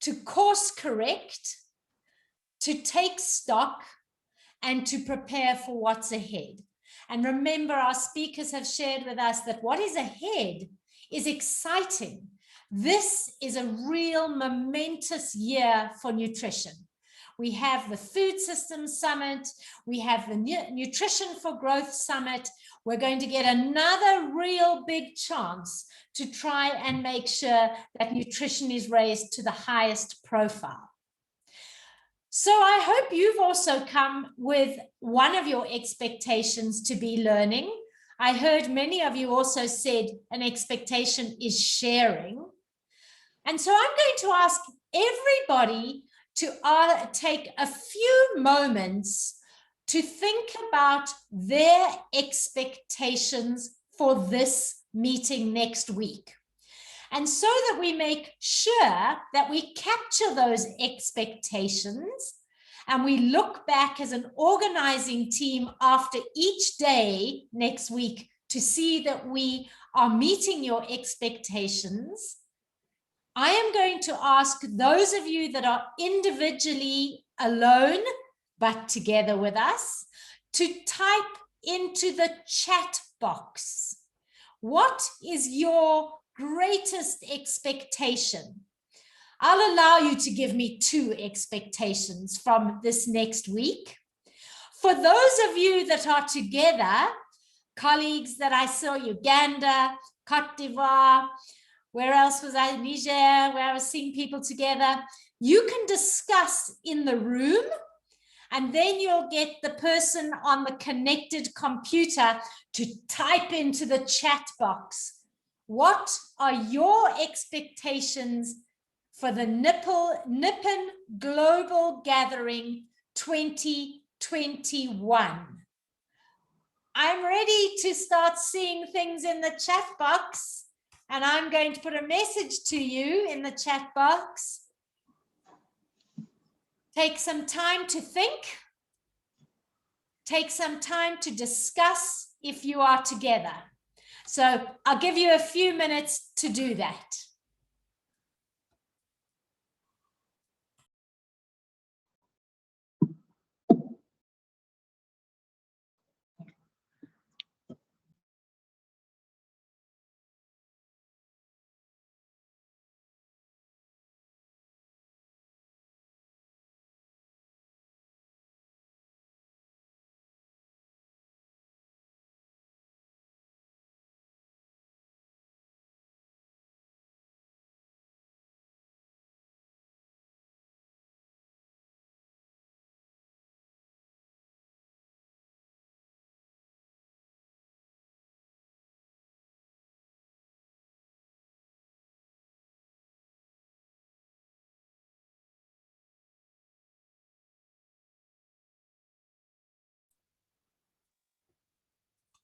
to course correct, to take stock, and to prepare for what's ahead. And remember, our speakers have shared with us that what is ahead is exciting. This is a real momentous year for nutrition. We have the Food Systems Summit, we have the Nutrition for Growth Summit. We're going to get another real big chance to try and make sure that nutrition is raised to the highest profile. So I hope you've also come with one of your expectations to be learning. I heard many of you also said an expectation is sharing. And so I'm going to ask everybody to take a few moments to think about their expectations for this meeting next week. And so that we make sure that we capture those expectations and we look back as an organizing team after each day next week to see that we are meeting your expectations, I am going to ask those of you that are individually alone but together with us to type into the chat box. What is your greatest expectation? I'll allow you to give me 2 expectations from this next week. For those of you that are together, colleagues that I saw, Uganda, Cote d'Ivoire, where else was I? Niger, where I was seeing people together. You can discuss in the room, and then you'll get the person on the connected computer to type into the chat box. What are your expectations for the Nippon Global Gathering 2021? I'm ready to start seeing things in the chat box, and I'm going to put a message to you in the chat box. Take some time to think. Take some time to discuss if you are together. So I'll give you a few minutes to do that.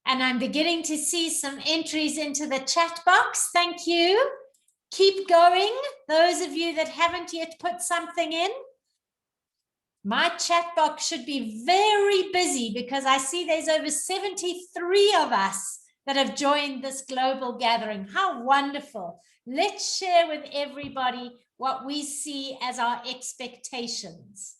And I'm beginning to see some entries into the chat box. Thank you. Keep going. Those of you that haven't yet put something in. My chat box should be very busy because I see there's over 73 of us that have joined this global gathering. How wonderful. Let's share with everybody what we see as our expectations.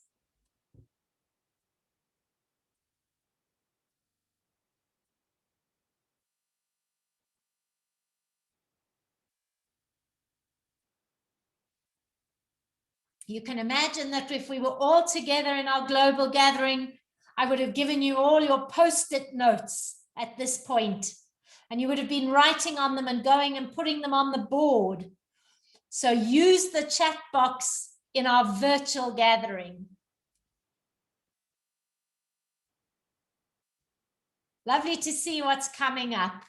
You can imagine that if we were all together in our global gathering, I would have given you all your post-it notes at this point, and you would have been writing on them and going and putting them on the board. So use the chat box in our virtual gathering. Lovely to see what's coming up.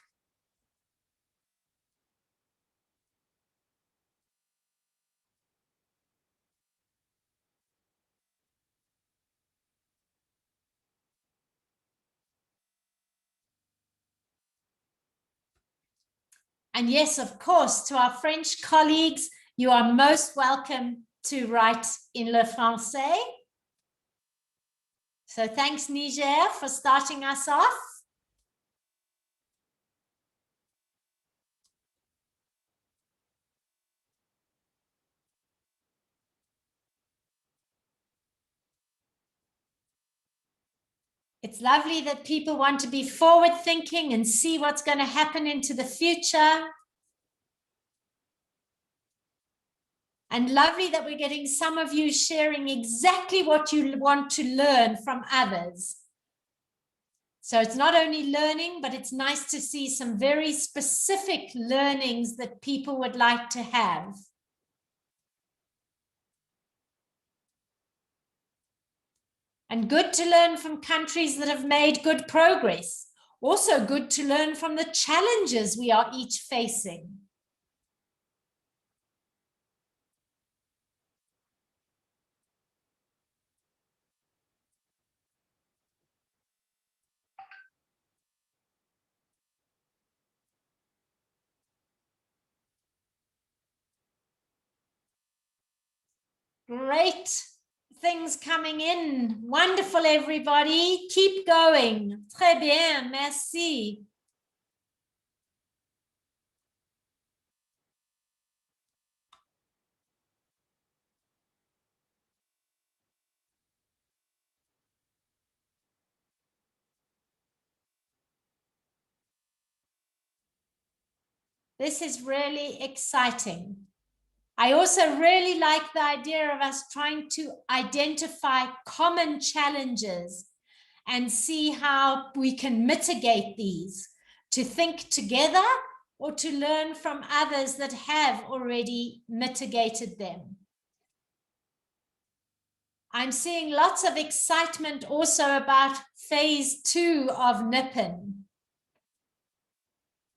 And yes, of course, to our French colleagues, you are most welcome to write in le français. So thanks, Niger, for starting us off. It's lovely that people want to be forward thinking and see what's going to happen into the future. And lovely that we're getting some of you sharing exactly what you want to learn from others. So it's not only learning, but it's nice to see some very specific learnings that people would like to have. And good to learn from countries that have made good progress Also good to learn from the challenges we are each facing. Great things coming in. Wonderful, everybody. Keep going. Très bien. Merci. This is really exciting. I also really like the idea of us trying to identify common challenges and see how we can mitigate these, to think together or to learn from others that have already mitigated them. I'm seeing lots of excitement also about phase 2 of NIPN.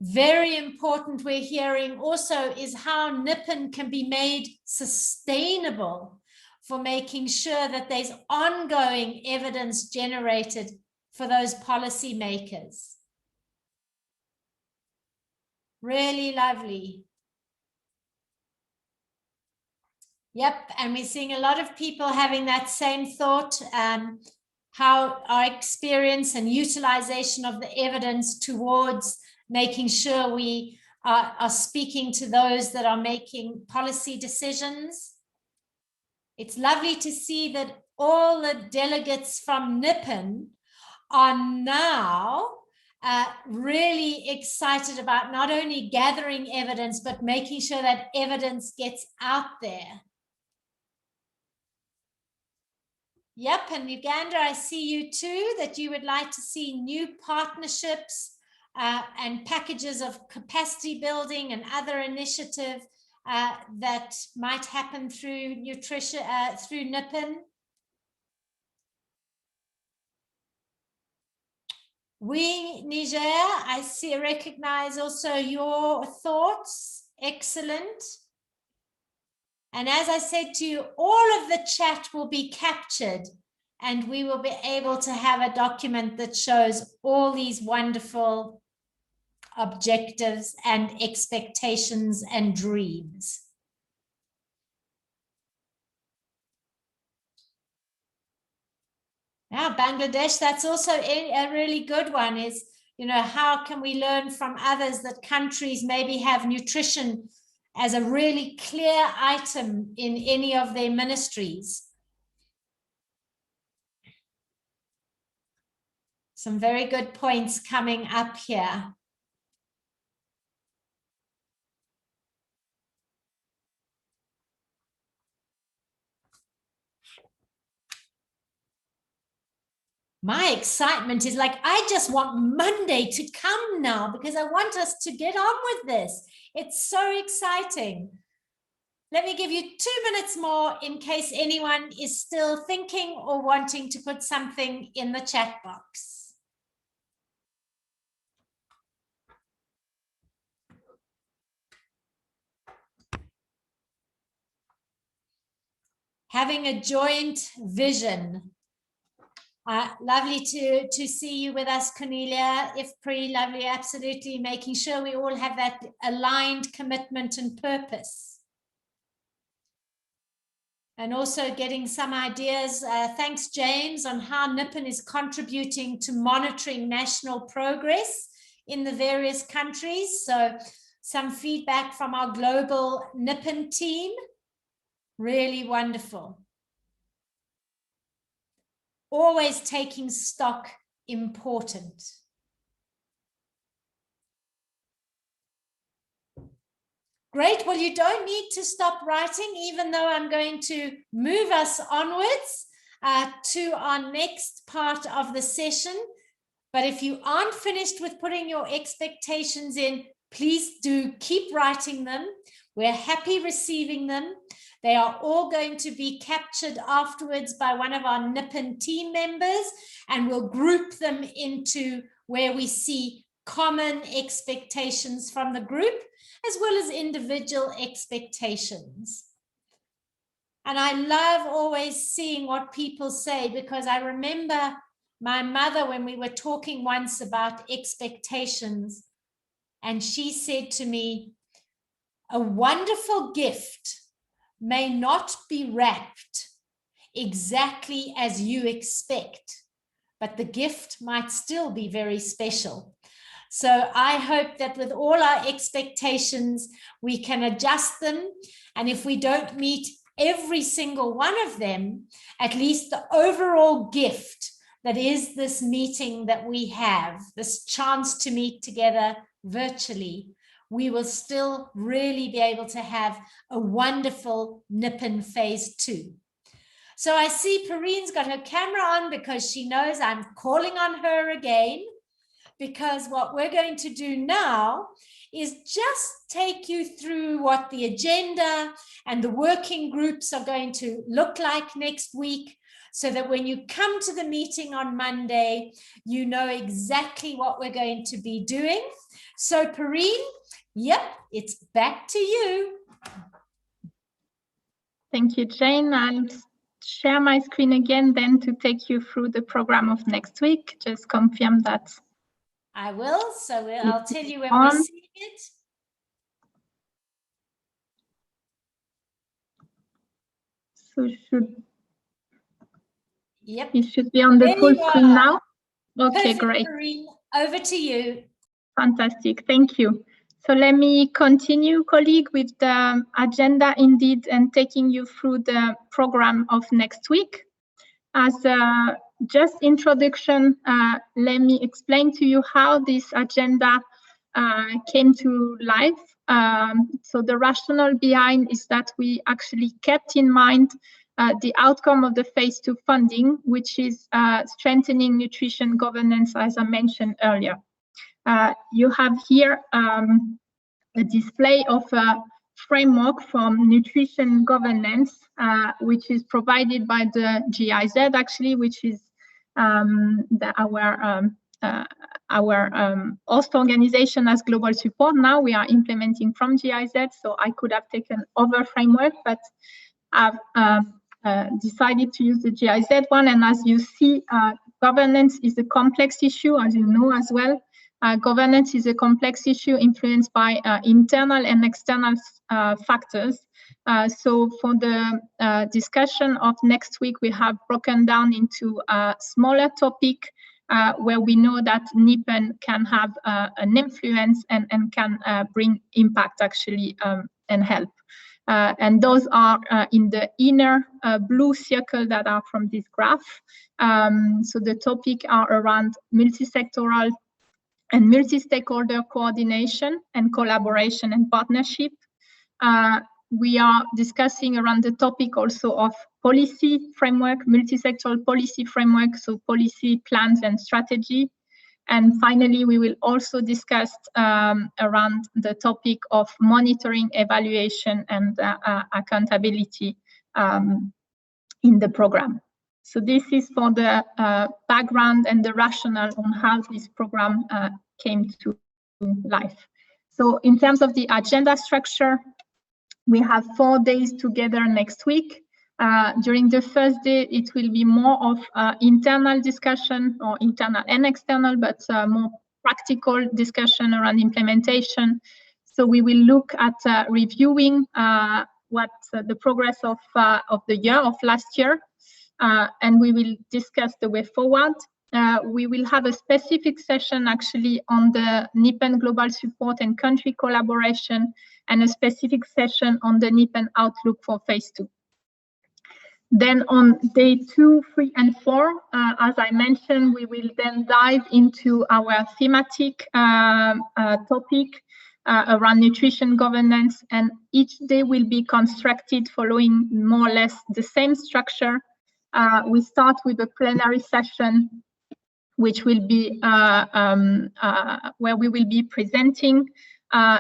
Very important we're hearing also is how NIPN can be made sustainable for making sure that there's ongoing evidence generated for those policy makers. Really lovely. Yep, and we're seeing a lot of people having that same thought, how our experience and utilization of the evidence towards making sure we are speaking to those that are making policy decisions. It's lovely to see that all the delegates from NIPN are now really excited about not only gathering evidence, but making sure that evidence gets out there. Yep, and Uganda, I see you too, that you would like to see new partnerships and packages of capacity building and other initiative that might happen through nutrition, through NIPN. We, Niger, I see, recognize also your thoughts. Excellent. And as I said to you, all of the chat will be captured and we will be able to have a document that shows all these wonderful objectives and expectations and dreams. Now, Bangladesh, that's also a really good one is, you know, how can we learn from others that countries maybe have nutrition as a really clear item in any of their ministries? Some very good points coming up here. My excitement is like, I just want Monday to come now because I want us to get on with this. It's so exciting. Let me give you 2 minutes more in case anyone is still thinking or wanting to put something in the chat box. Having a joint vision. Lovely to see you with us, Cornelia. If pretty lovely, absolutely, making sure we all have that aligned commitment and purpose. And also getting some ideas, thanks James, on how NIPN is contributing to monitoring national progress in the various countries. So some feedback from our global NIPN team, really wonderful. Always taking stock, important. Great, well, you don't need to stop writing, even though I'm going to move us onwards to our next part of the session. But if you aren't finished with putting your expectations in, please do keep writing them. We're happy receiving them. They are all going to be captured afterwards by one of our NIPN team members, and we'll group them into where we see common expectations from the group as well as individual expectations. And I love always seeing what people say, because I remember my mother when we were talking once about expectations, and she said to me, a wonderful gift may not be wrapped exactly as you expect, but the gift might still be very special. So I hope that with all our expectations, we can adjust them. And if we don't meet every single one of them, at least the overall gift that is this meeting that we have, this chance to meet together virtually, we will still really be able to have a wonderful NIPN Phase 2. So I see Perrine's got her camera on because she knows I'm calling on her again, because what we're going to do now is just take you through what the agenda and the working groups are going to look like next week, so that when you come to the meeting on Monday, you know exactly what we're going to be doing. So Perrine, yep, it's back to you. Thank you, Jane. I'll share my screen again then to take you through the program of next week. Just confirm that. I will, so I'll tell you when we're seeing it. So Yep. You should be on the full screen now. Okay, Perfect, great. Perrine. Over to you. Fantastic, thank you. So let me continue, colleague, with the agenda indeed, and taking you through the program of next week. As a just introduction, let me explain to you how this agenda came to life. So the rationale behind is that we actually kept in mind the outcome of the Phase 2 funding, which is strengthening nutrition governance, as I mentioned earlier. You have here a display of a framework from nutrition governance, which is provided by the GIZ, actually, which is our host organization as Global Support. Now we are implementing from GIZ, so I could have taken other framework, but I've decided to use the GIZ one. And as you see, governance is a complex issue, as you know as well. Governance is a complex issue influenced by internal and external factors. So for the discussion of next week, we have broken down into a smaller topic where we know that NIPN can have an influence and can bring impact actually and help. And those are in the inner blue circle that are from this graph. So the topic are around multi-sectoral and multi-stakeholder coordination and collaboration and partnership. We are discussing around the topic also of policy framework, multi-sectoral policy framework, so policy plans and strategy. And finally, we will also discuss around the topic of monitoring, evaluation, and accountability in the program. So this is for the background and the rationale on how this program came to life. So in terms of the agenda structure, we have 4 days together next week. During the first day, it will be more of internal discussion, or internal and external, but more practical discussion around implementation. So we will look at reviewing what the progress of the year of last year. And we will discuss the way forward. We will have a specific session actually on the NIPN global support and country collaboration, and a specific session on the NIPN outlook for Phase 2. Then on day 2, 3, and 4, as I mentioned, we will then dive into our thematic topic around nutrition governance, and each day will be constructed following more or less the same structure. We start with a plenary session, which will be where we will be presenting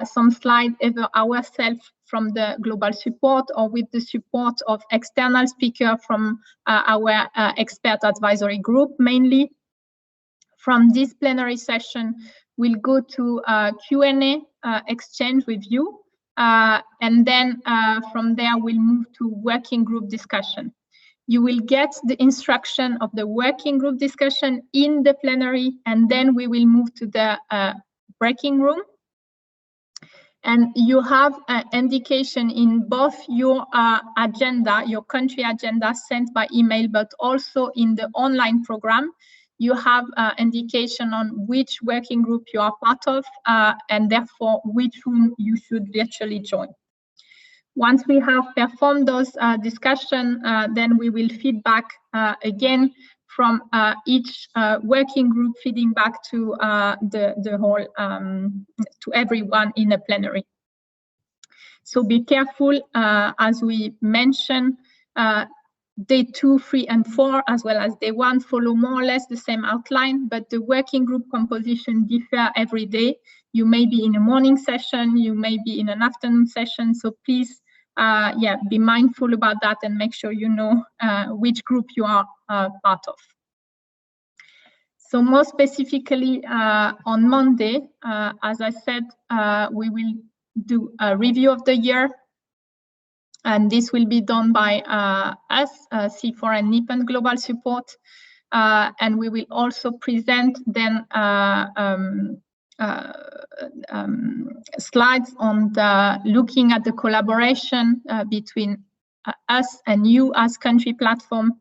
some slides either ourselves from the global support or with the support of external speakers from our expert advisory group mainly. From this plenary session, we'll go to Q&A exchange with you. And then from there, we'll move to working group discussion. You will get the instruction of the working group discussion in the plenary, and then we will move to the breaking room. And you have an indication in both your agenda, your country agenda sent by email, but also in the online program. You have indication on which working group you are part of, and therefore which room you should virtually join. Once we have performed those discussion, then we will feedback again from each working group, feeding back to the whole, to everyone in the plenary. So be careful, as we mentioned, day 2, 3, and 4, as well as day 1, follow more or less the same outline, but the working group composition differ every day. You may be in a morning session, you may be in an afternoon session, so please, be mindful about that and make sure you know which group you are part of. So more specifically, on Monday, as I said, we will do a review of the year, and this will be done by us, C4 and Nippon Global Support, and we will also present then slides on looking at the collaboration between us and you as country platform.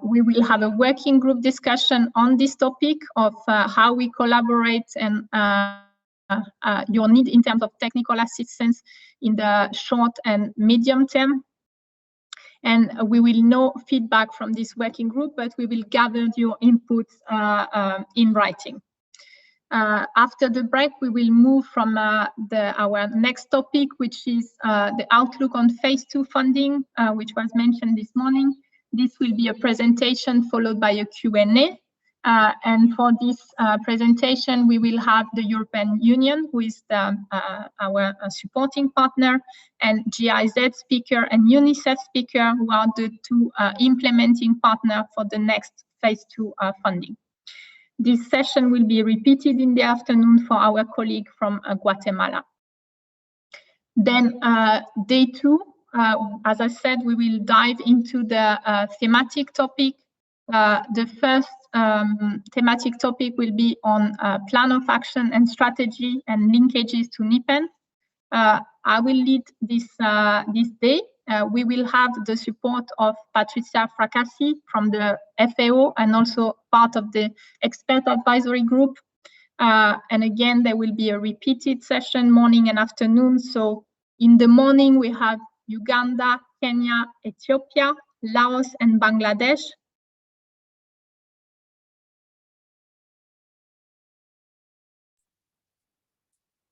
We will have a working group discussion on this topic of how we collaborate and your need in terms of technical assistance in the short and medium term. And we will know feedback from this working group, but we will gather your inputs in writing. After the break, we will move from our next topic, which is the outlook on phase 2 funding, which was mentioned this morning. This will be a presentation followed by a Q&A. And for this presentation, we will have the European Union, who is our supporting partner, and GIZ speaker and UNICEF speaker, who are the 2 implementing partners for the next phase 2 funding. This session will be repeated in the afternoon for our colleague from Guatemala. Then day 2, as I said, we will dive into the thematic topic. The first thematic topic will be on plan of action and strategy and linkages to Nippon. I will lead this day. We will have the support of Patricia Fracassi from the FAO and also part of the expert advisory group. And again, there will be a repeated session morning and afternoon. So in the morning, we have Uganda, Kenya, Ethiopia, Laos, and Bangladesh.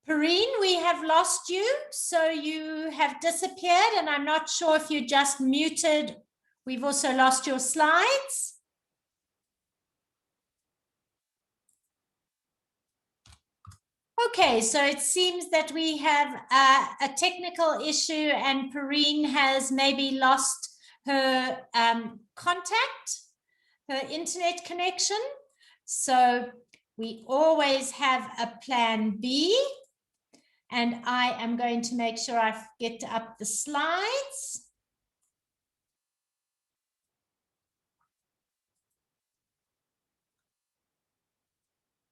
Perrine, we have lost you, so you have disappeared, and I'm not sure if you just muted. We've also lost your slides. Okay, so it seems that we have a technical issue, and Perrine has maybe lost her contact, her internet connection. So we always have a plan B. And I am going to make sure I get up the slides.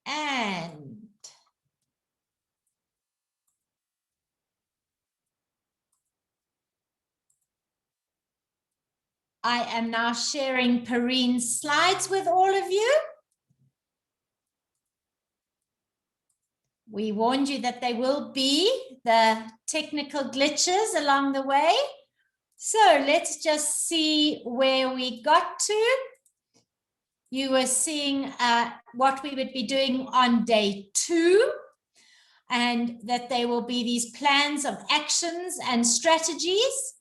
And I am now sharing Perrine's slides with all of you. We warned you that there will be the technical glitches along the way. So let's just see where we got to. You were seeing what we would be doing on day 2, and that there will be these plans of actions and strategies.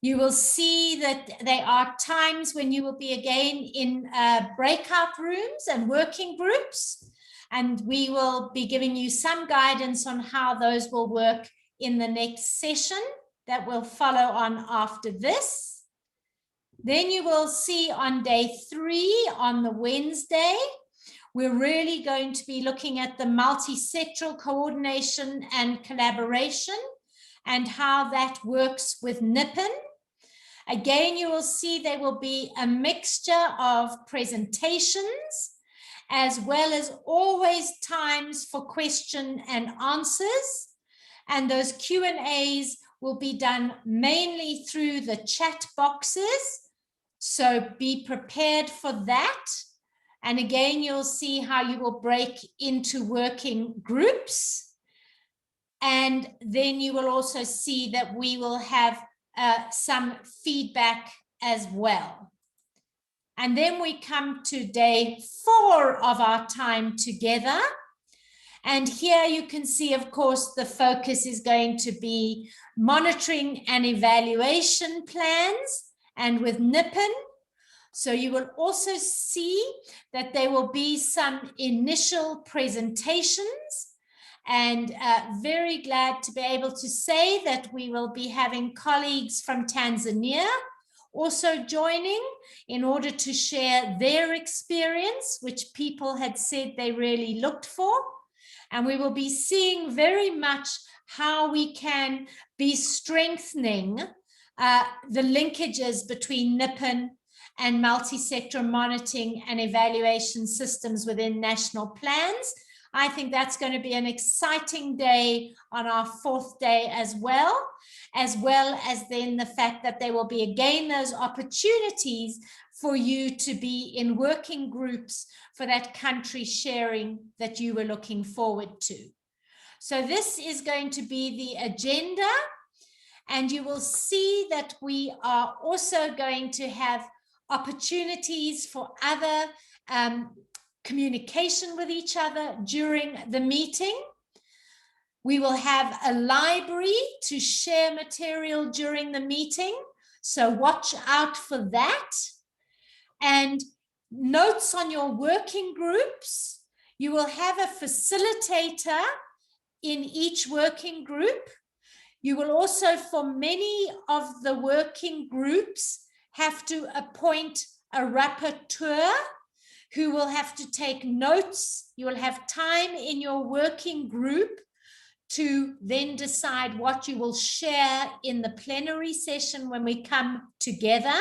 You will see that there are times when you will be again in breakout rooms and working groups. And we will be giving you some guidance on how those will work in the next session that will follow on after this. Then you will see on day 3, on the Wednesday, we're really going to be looking at the multi-sectoral coordination and collaboration and how that works with Nippon. Again, you will see there will be a mixture of presentations as well as always times for question and answers. And those Q&As will be done mainly through the chat boxes. So be prepared for that. And again, you'll see how you will break into working groups. And then you will also see that we will have some feedback as well. And then we come to day 4 of our time together. And here you can see, of course, the focus is going to be monitoring and evaluation plans and with Nippon. So you will also see that there will be some initial presentations, and very glad to be able to say that we will be having colleagues from Tanzania also joining in order to share their experience, which people had said they really looked for. And we will be seeing very much how we can be strengthening the linkages between Nippon and multi-sector monitoring and evaluation systems within national plans. I think that's going to be an exciting day on our 4th day as well as then the fact that there will be again those opportunities for you to be in working groups for that country sharing that you were looking forward to. So this is going to be the agenda, and you will see that we are also going to have opportunities for other communication with each other during the meeting. We will have a library to share material during the meeting, so watch out for that. And notes on your working groups. You will have a facilitator in each working group. You will also, for many of the working groups, have to appoint a rapporteur who will have to take notes. You will have time in your working group to then decide what you will share in the plenary session when we come together.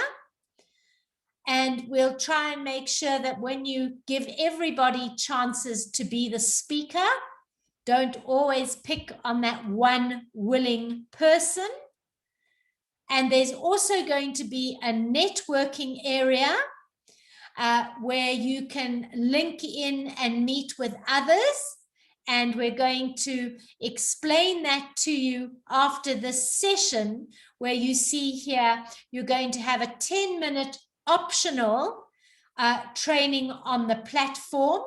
And we'll try and make sure that when you give everybody chances to be the speaker, don't always pick on that one willing person. And there's also going to be a networking area where you can link in and meet with others. And we're going to explain that to you after this session, where you see here, you're going to have a 10-minute optional training on the platform.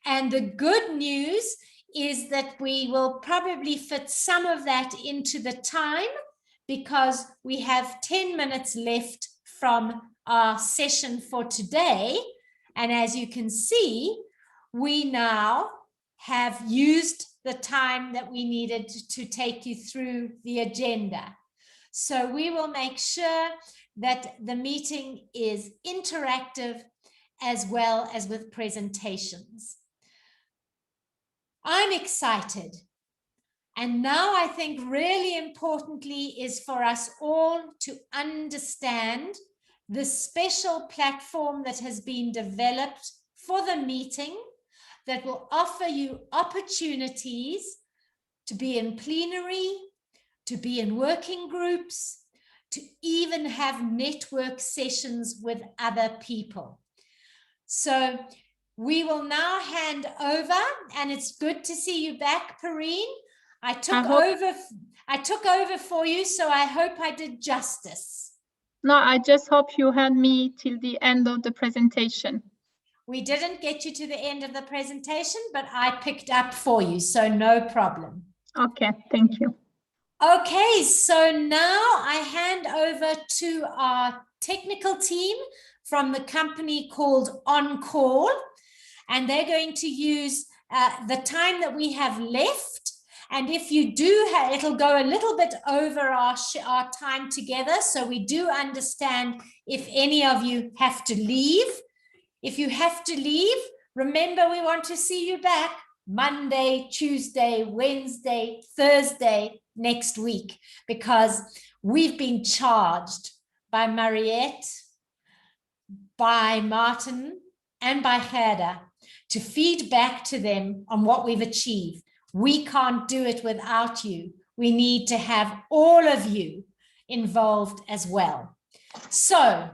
And the good news is that we will probably fit some of that into the time, because we have 10 minutes left from our session for today. And as you can see, we now have used the time that we needed to take you through the agenda. So we will make sure that the meeting is interactive as well as with presentations. I'm excited. And now I think really importantly is for us all to understand the special platform that has been developed for the meeting that will offer you opportunities to be in plenary, to be in working groups, to even have network sessions with other people. So we will now hand over, and it's good to see you back, Perrine. I took over for you, so I hope I did justice. No, I just hope you had me till the end of the presentation. We didn't get you to the end of the presentation, but I picked up for you, so no problem. Okay, thank you. Okay, so now I hand over to our technical team from the company called OnCall, and they're going to use the time that we have left. And if you do, it'll go a little bit over our time together, so we do understand if any of you have to leave. If you have to leave, Remember, we want to see you back Monday, Tuesday, Wednesday, Thursday next week, because we've been charged by Mariette, by Martin, and by Gerda to feed back to them on what we've achieved. We can't do it without you. We need to have all of you involved as well. So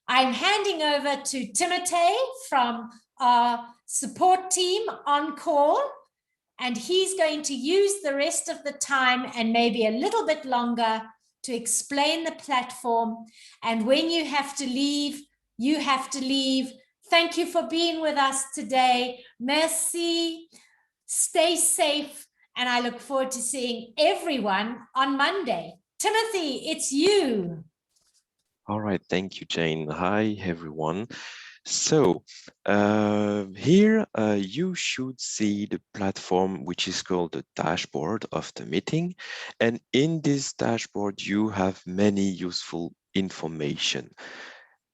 I'm handing over to Timothy from our support team on call, and he's going to use the rest of the time and maybe a little bit longer to explain the platform. And when you have to leave, you have to leave. Thank you for being with us today. Merci. Stay safe. And I look forward to seeing everyone on Monday. Timothy, it's you. All right, thank you, Jane. Hi, everyone. So here you should see the platform, which is called the dashboard of the meeting. And in this dashboard, you have many useful information.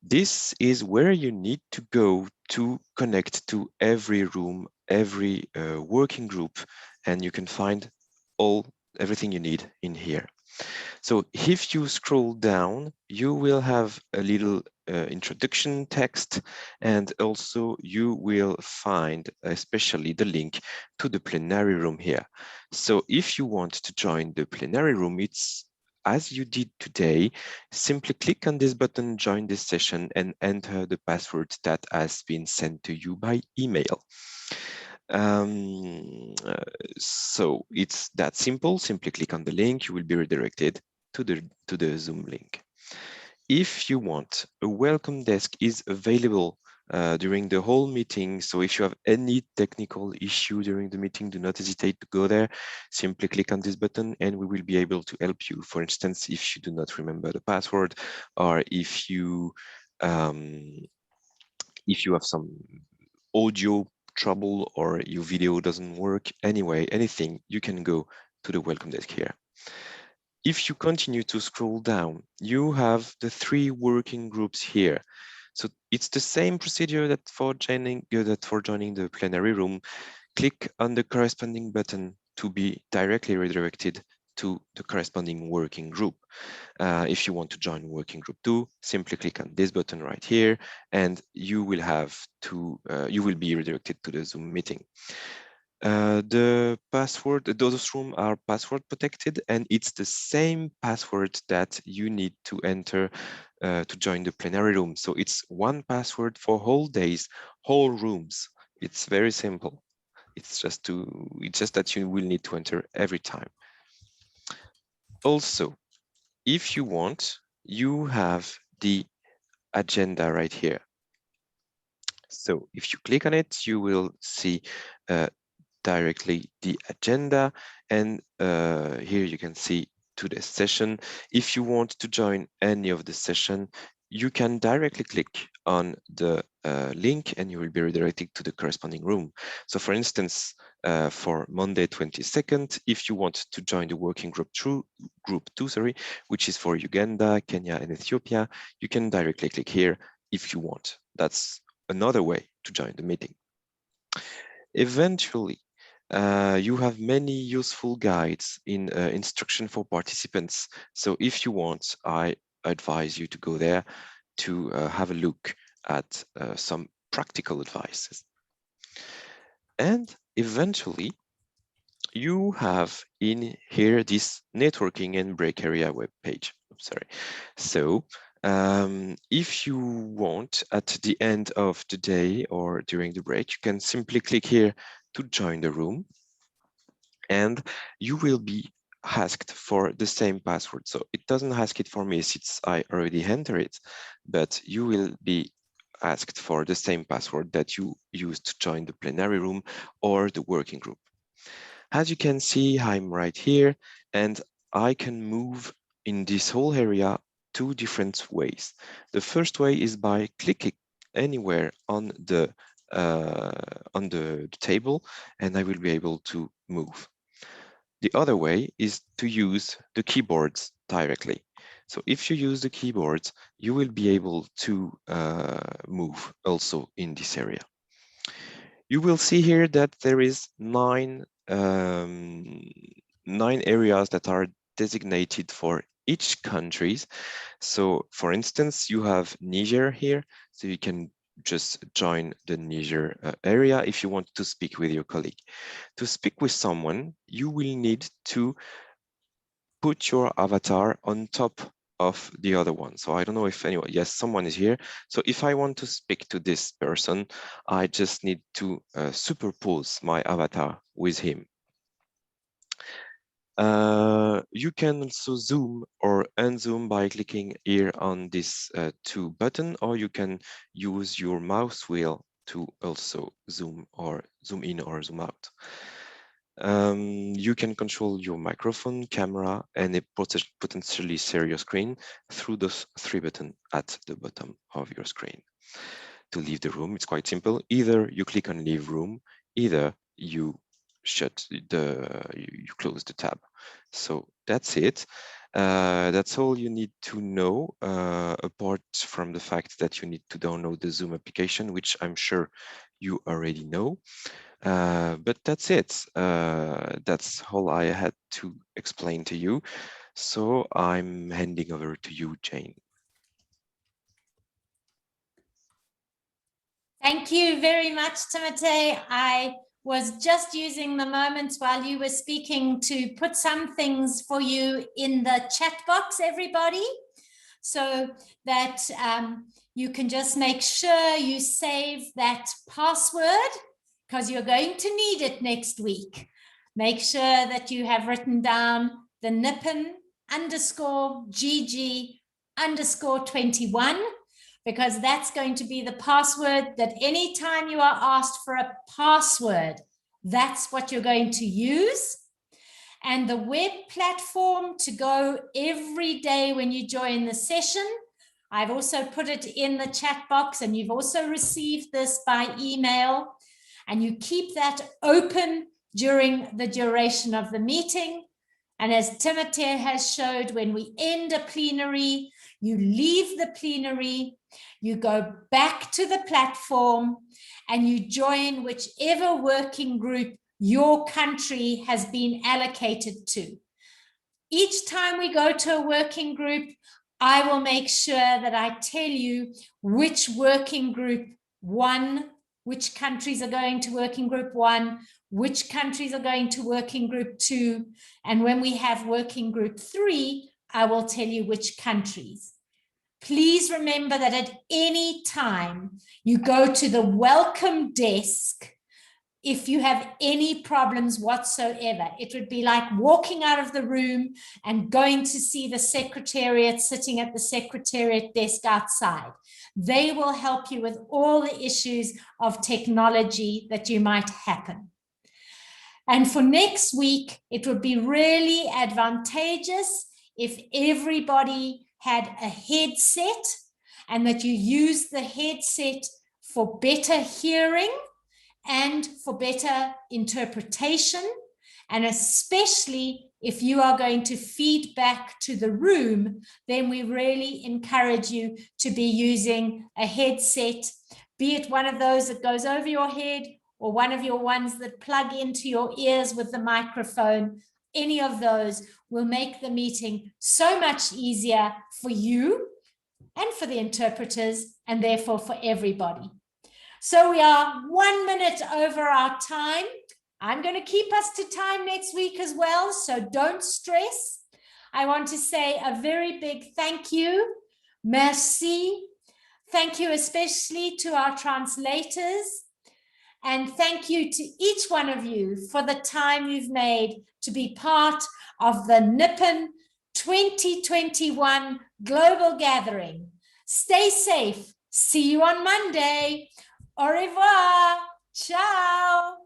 This is where you need to go to connect to every room, every working group, and you can find everything you need in here. So if you scroll down, you will have a little introduction text, and also you will find especially the link to the plenary room here. So if you want to join the plenary room, it's as you did today, simply click on this button, join this session, and enter the password that has been sent to you by email. So it's that simple. Simply click on the link, you will be redirected to the Zoom link. If you want, a welcome desk is available during the whole meeting. So if you have any technical issue during the meeting, do not hesitate to go there. Simply click on this button and we will be able to help you. For instance, if you do not remember the password, or if you have some audio trouble or your video doesn't work, anyway, anything, you can go to the welcome desk here. If you continue to scroll down, you have the 3 working groups here. So it's the same procedure that for joining the plenary room. Click on the corresponding button to be directly redirected to the corresponding working group. If you want to join working group 2, simply click on this button right here, and you will be redirected to the Zoom meeting. The password, those rooms are password protected, and it's the same password that you need to enter to join the plenary room. So it's one password for whole days, whole rooms. It's very simple. It's just that you will need to enter every time. Also, if you want, you have the agenda right here. So if you click on it, you will see directly the agenda, and here you can see today's session. If you want to join any of the session, you can directly click on the link and you will be redirected to the corresponding room. So for instance, for Monday 22nd, if you want to join the working group 2, which is for Uganda, Kenya, and Ethiopia, you can directly click here if you want. That's another way to join the meeting. Eventually, you have many useful guides in instruction for participants. So if you want, I advise you to go there to have a look at some practical advices. And eventually, you have in here this networking and break area web page. Sorry. So if you want, at the end of the day or during the break, you can simply click here to join the room, and you will be asked for the same password. So it doesn't ask it for me since I already entered it, but you will be asked for the same password that you used to join the plenary room or the working group. As you can see, I'm right here, and I can move in this whole area 2 different ways. The first way is by clicking anywhere on the table, and I will be able to move. The other way is to use the keyboards directly. So if you use the keyboards, you will be able to move also in this area. You will see here that there is nine areas that are designated for each countries. So for instance, you have Niger here, so you can just join the Niger area if you want to speak with your colleague. To speak with someone, you will need to put your avatar on top of the other one. So I don't know if anyone, yes, someone is here. So if I want to speak to this person, I just need to superpose my avatar with him. You can also zoom or unzoom by clicking here on this two button, or you can use your mouse wheel to also zoom in or zoom out. You can control your microphone, camera, and potentially share your screen through those three buttons at the bottom of your screen. To leave the room, it's quite simple. Either you click on leave room, either you you close the tab. So that's it. That's all you need to know, apart from the fact that you need to download the Zoom application, which I'm sure you already know. But that's it. That's all I had to explain to you. So I'm handing over to you, Jane. Thank you very much, Timothée. I was just using the moments while you were speaking to put some things for you in the chat box, everybody, so that you can just make sure you save that password, because you're going to need it next week. Make sure that you have written down the Nippon_GG_21, because that's going to be the password that anytime you are asked for a password, that's what you're going to use. And the web platform to go every day when you join the session, I've also put it in the chat box, and you've also received this by email, and you keep that open during the duration of the meeting. And as Timothée has showed, when we end a plenary, you leave the plenary, you go back to the platform, and you join whichever working group your country has been allocated to. Each time we go to a working group, I will make sure that I tell you which working group won, which countries are going to working group 1, which countries are going to working group 2, and when we have working group 3, I will tell you which countries. Please remember that at any time you go to the welcome desk if you have any problems whatsoever. It would be like walking out of the room and going to see the secretariat sitting at the secretariat desk outside. They will help you with all the issues of technology that you might happen. And for next week, it would be really advantageous if everybody had a headset, and that you use the headset for better hearing and for better interpretation, and especially if you are going to feed back to the room, then we really encourage you to be using a headset, be it one of those that goes over your head or one of your ones that plug into your ears with the microphone. Any of those will make the meeting so much easier for you and for the interpreters, and therefore for everybody. So we are 1 minute over our time. I'm going to keep us to time next week as well, so don't stress. I want to say a very big thank you, merci. Thank you especially to our translators. And thank you to each one of you for the time you've made to be part of the Nippon 2021 Global Gathering. Stay safe. See you on Monday. Au revoir. Ciao.